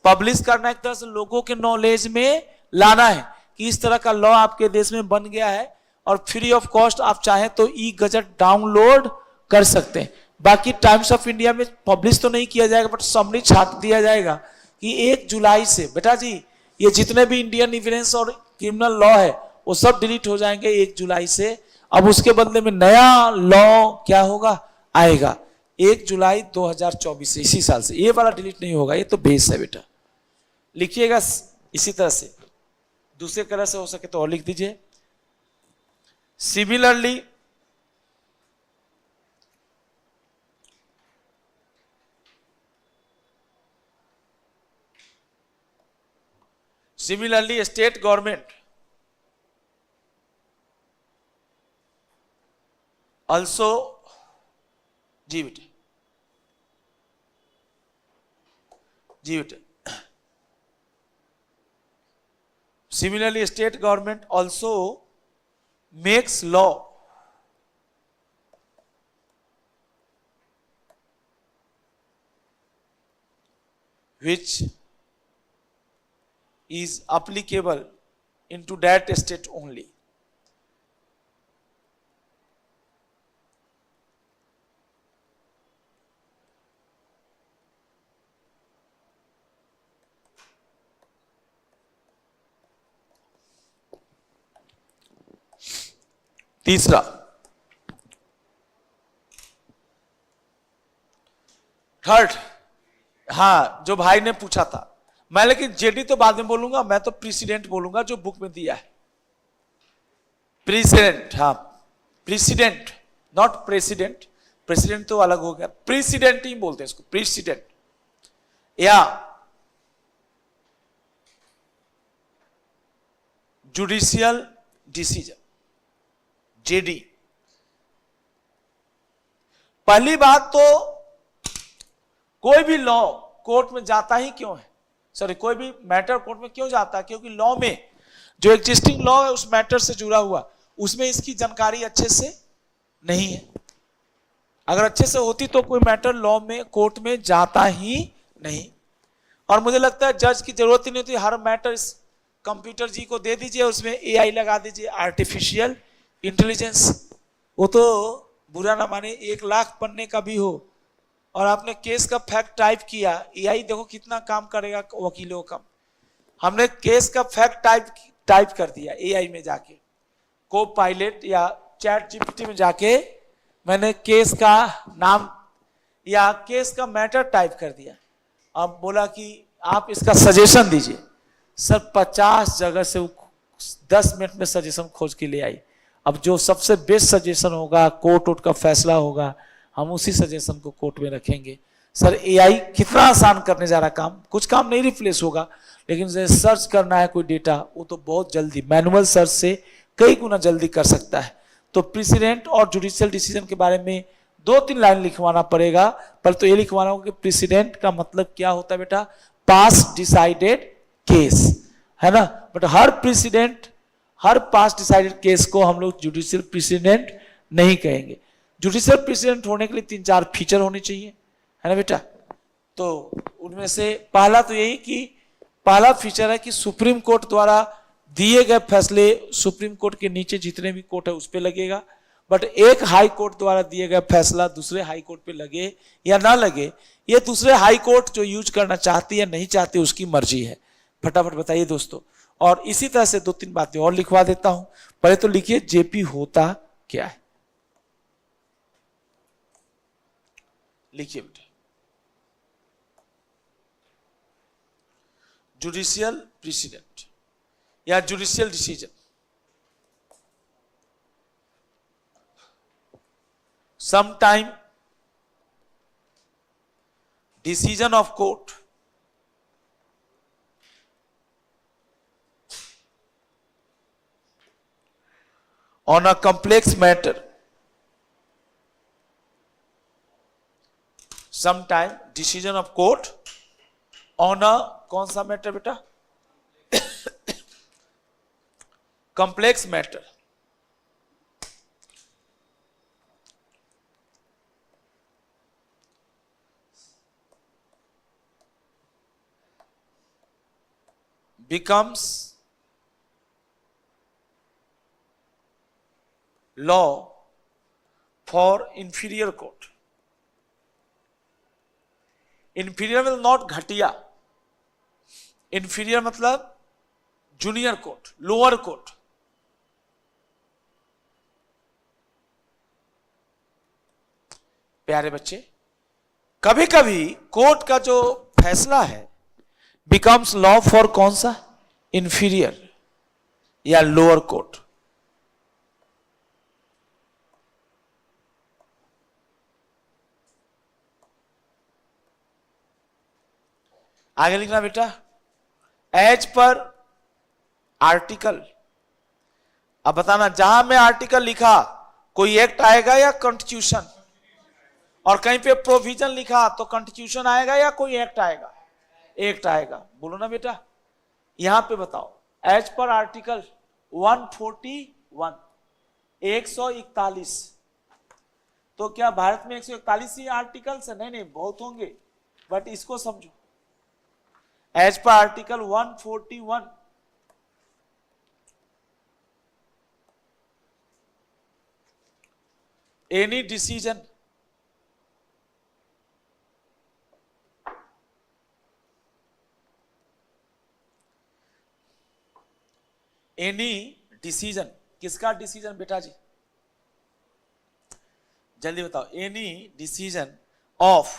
पब्लिश करना एक तरह से लोगों के नॉलेज में लाना है कि इस तरह का लॉ आपके देश में बन गया है और फ्री ऑफ कॉस्ट आप चाहें तो ई गजट डाउनलोड कर सकते हैं। बाकी टाइम्स ऑफ इंडिया में पब्लिश तो नहीं किया जाएगा बट समरी छाप दिया जाएगा कि 1 जुलाई से बेटा जी ये जितने भी इंडियन एविडेंस और क्रिमिनल लॉ है वो सब डिलीट हो जाएंगे 1 जुलाई से। अब उसके बदले में नया लॉ क्या होगा, आएगा 1 जुलाई 2024 से, इसी साल से। ये वाला डिलीट नहीं होगा, ये तो बेस है बेटा, लिखिएगा इसी तरह से। दूसरे तरह से हो सके तो और लिख दीजिए, सिमिलरली स्टेट गवर्नमेंट also जी बेटे similarly state government also makes law which is applicable into that state only। तीसरा, थर्ड, हाँ जो भाई ने पूछा था मैं, लेकिन जेडी तो बाद में बोलूंगा, मैं तो प्रेसिडेंट बोलूंगा जो बुक में दिया है। प्रेसिडेंट, हाँ प्रेसिडेंट, नॉट प्रेसिडेंट, प्रेसिडेंट तो अलग हो गया, प्रेसिडेंट ही बोलते हैं इसको, प्रेसिडेंट या जुडिशियल डिसीजन, जेडी। पहली बात तो कोई भी लॉ कोर्ट में जाता ही क्यों है, सॉरी कोई भी मैटर कोर्ट में क्यों जाता है, क्योंकि लॉ में जो एग्जिस्टिंग लॉ है उस मैटर से जुड़ा हुआ उसमें इसकी जानकारी अच्छे से नहीं है। अगर अच्छे से होती तो कोई मैटर लॉ में कोर्ट में जाता ही नहीं। और मुझे लगता है जज की जरूरत ही नहीं होती, हर मैटर इस कंप्यूटर जी को दे दीजिए, उसमें एआई लगा दीजिए, आर्टिफिशियल इंटेलिजेंस। वो तो बुरा ना माने 1 लाख पन्ने का भी हो और आपने केस का फैक्ट टाइप किया, एआई देखो कितना काम करेगा वकीलों का। हमने केस का फैक्ट टाइप कर दिया एआई में जाके, को पायलट या चैट जीपीटी में जाके मैंने केस का नाम या केस का मैटर टाइप कर दिया। अब बोला कि आप इसका सजेशन दीजिए, सर 50 जगह से 10 मिनट में सजेशन खोज के ले आई। अब जो सबसे बेस्ट सजेशन होगा, कोर्ट का फैसला होगा, हम उसी सजेशन को कोर्ट में रखेंगे। सर एआई कितना आसान करने जा रहा काम, कुछ काम नहीं रिप्लेस होगा, लेकिन जैसे सर्च करना है कोई डेटा वो तो बहुत जल्दी मैनुअल सर्च से कई गुना जल्दी कर सकता है। तो प्रेसिडेंट और जुडिशियल डिसीजन के बारे में दो तीन लाइन लिखवाना पड़ेगा, पर तो ये लिखवाना होगा कि प्रेसिडेंट का मतलब क्या होता है बेटा, पास डिसाइडेड केस, है ना। But her president, her pass decided case को हम लोग जुडिशियल प्रेसिडेंट नहीं कहेंगे। जुडिशियल प्रेसिडेंट होने के लिए 3-4 फीचर होने चाहिए, है ना बेटा। तो उनमें से पहला तो यही कि पहला फीचर है कि सुप्रीम कोर्ट द्वारा दिए गए फैसले सुप्रीम कोर्ट के नीचे जितने भी कोर्ट है उस पर लगेगा। बट एक हाई कोर्ट द्वारा दिए गए फैसला दूसरे हाई कोर्ट पे लगे या ना लगे, ये दूसरे हाई कोर्ट जो यूज करना चाहती है नहीं चाहती उसकी मर्जी है। फटाफट बताइए दोस्तों। और इसी तरह से 2-3 बातें और लिखवा देता हूं। पहले तो लिखिए जेपी होता क्या है, लिखिए बेटा। जुडिशियल प्रेसिडेंट या judicial decision, sometime decision of court on a complex matter, sometime decision of court on a कौन सा मैटर बेटा, complex matter becomes law for inferior court. Inferior will not घटिया, inferior मतलब जूनियर कोर्ट, लोअर कोर्ट। प्यारे बच्चे, कभी कभी court का जो फैसला है बिकम्स लॉ फॉर कौन सा, इंफीरियर या लोअर कोर्ट। आगे लिखना बेटा, एज पर आर्टिकल। अब बताना जहां में आर्टिकल लिखा कोई एक्ट आएगा या कॉन्स्टिट्यूशन, और कहीं पे प्रोविजन लिखा तो कॉन्स्टिट्यूशन आएगा या कोई एक्ट आएगा, एक्ट आएगा। बोलो ना बेटा, यहां पे बताओ एज पर आर्टिकल 141 141। तो क्या भारत में 141 ही आर्टिकल्स है? नहीं नहीं, बहुत होंगे, बट इसको समझो। As per article 141 any decision any decision, किसका डिसीजन बेटा जी, जल्दी बताओ। एनी डिसीजन ऑफ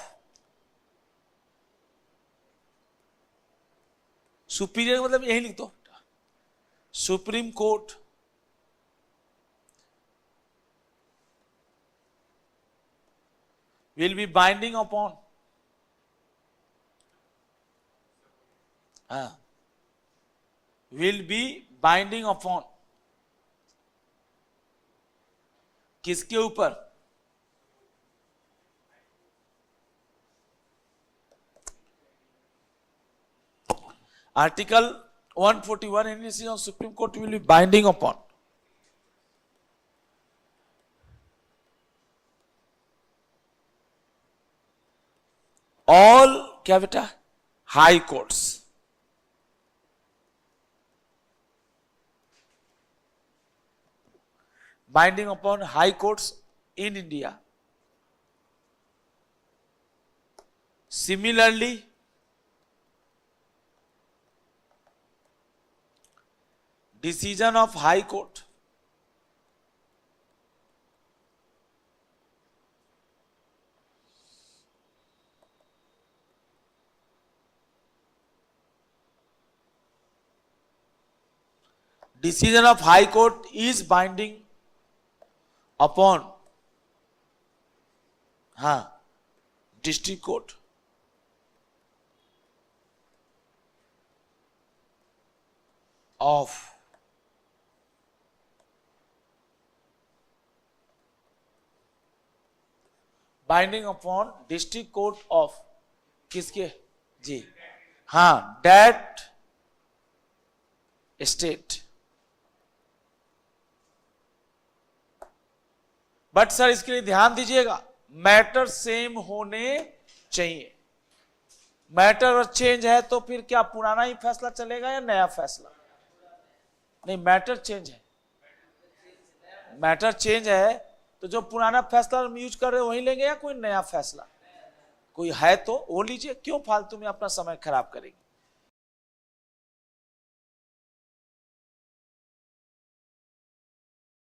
सुपीरियर, मतलब यही लिख दो, supreme court will be binding upon, will be binding upon किसके ऊपर, article 141 any decision of Supreme Court will be binding upon all क्या बेटा, high courts. Binding upon high courts in India. Similarly decision of high court is binding upon district court of binding upon district court of किसके, जी हाँ, date state. But sir इसके लिए ध्यान दीजिएगा, matter same होने चाहिए। मैटर और change है तो फिर क्या पुराना ही फैसला चलेगा या नया फैसला? नहीं, मैटर चेंज है, मैटर चेंज है तो जो पुराना फैसला हम यूज कर रहे हैं वही लेंगे या कोई नया फैसला? कोई है तो वो लीजिए, क्यों फालतू में अपना समय खराब करेंगे।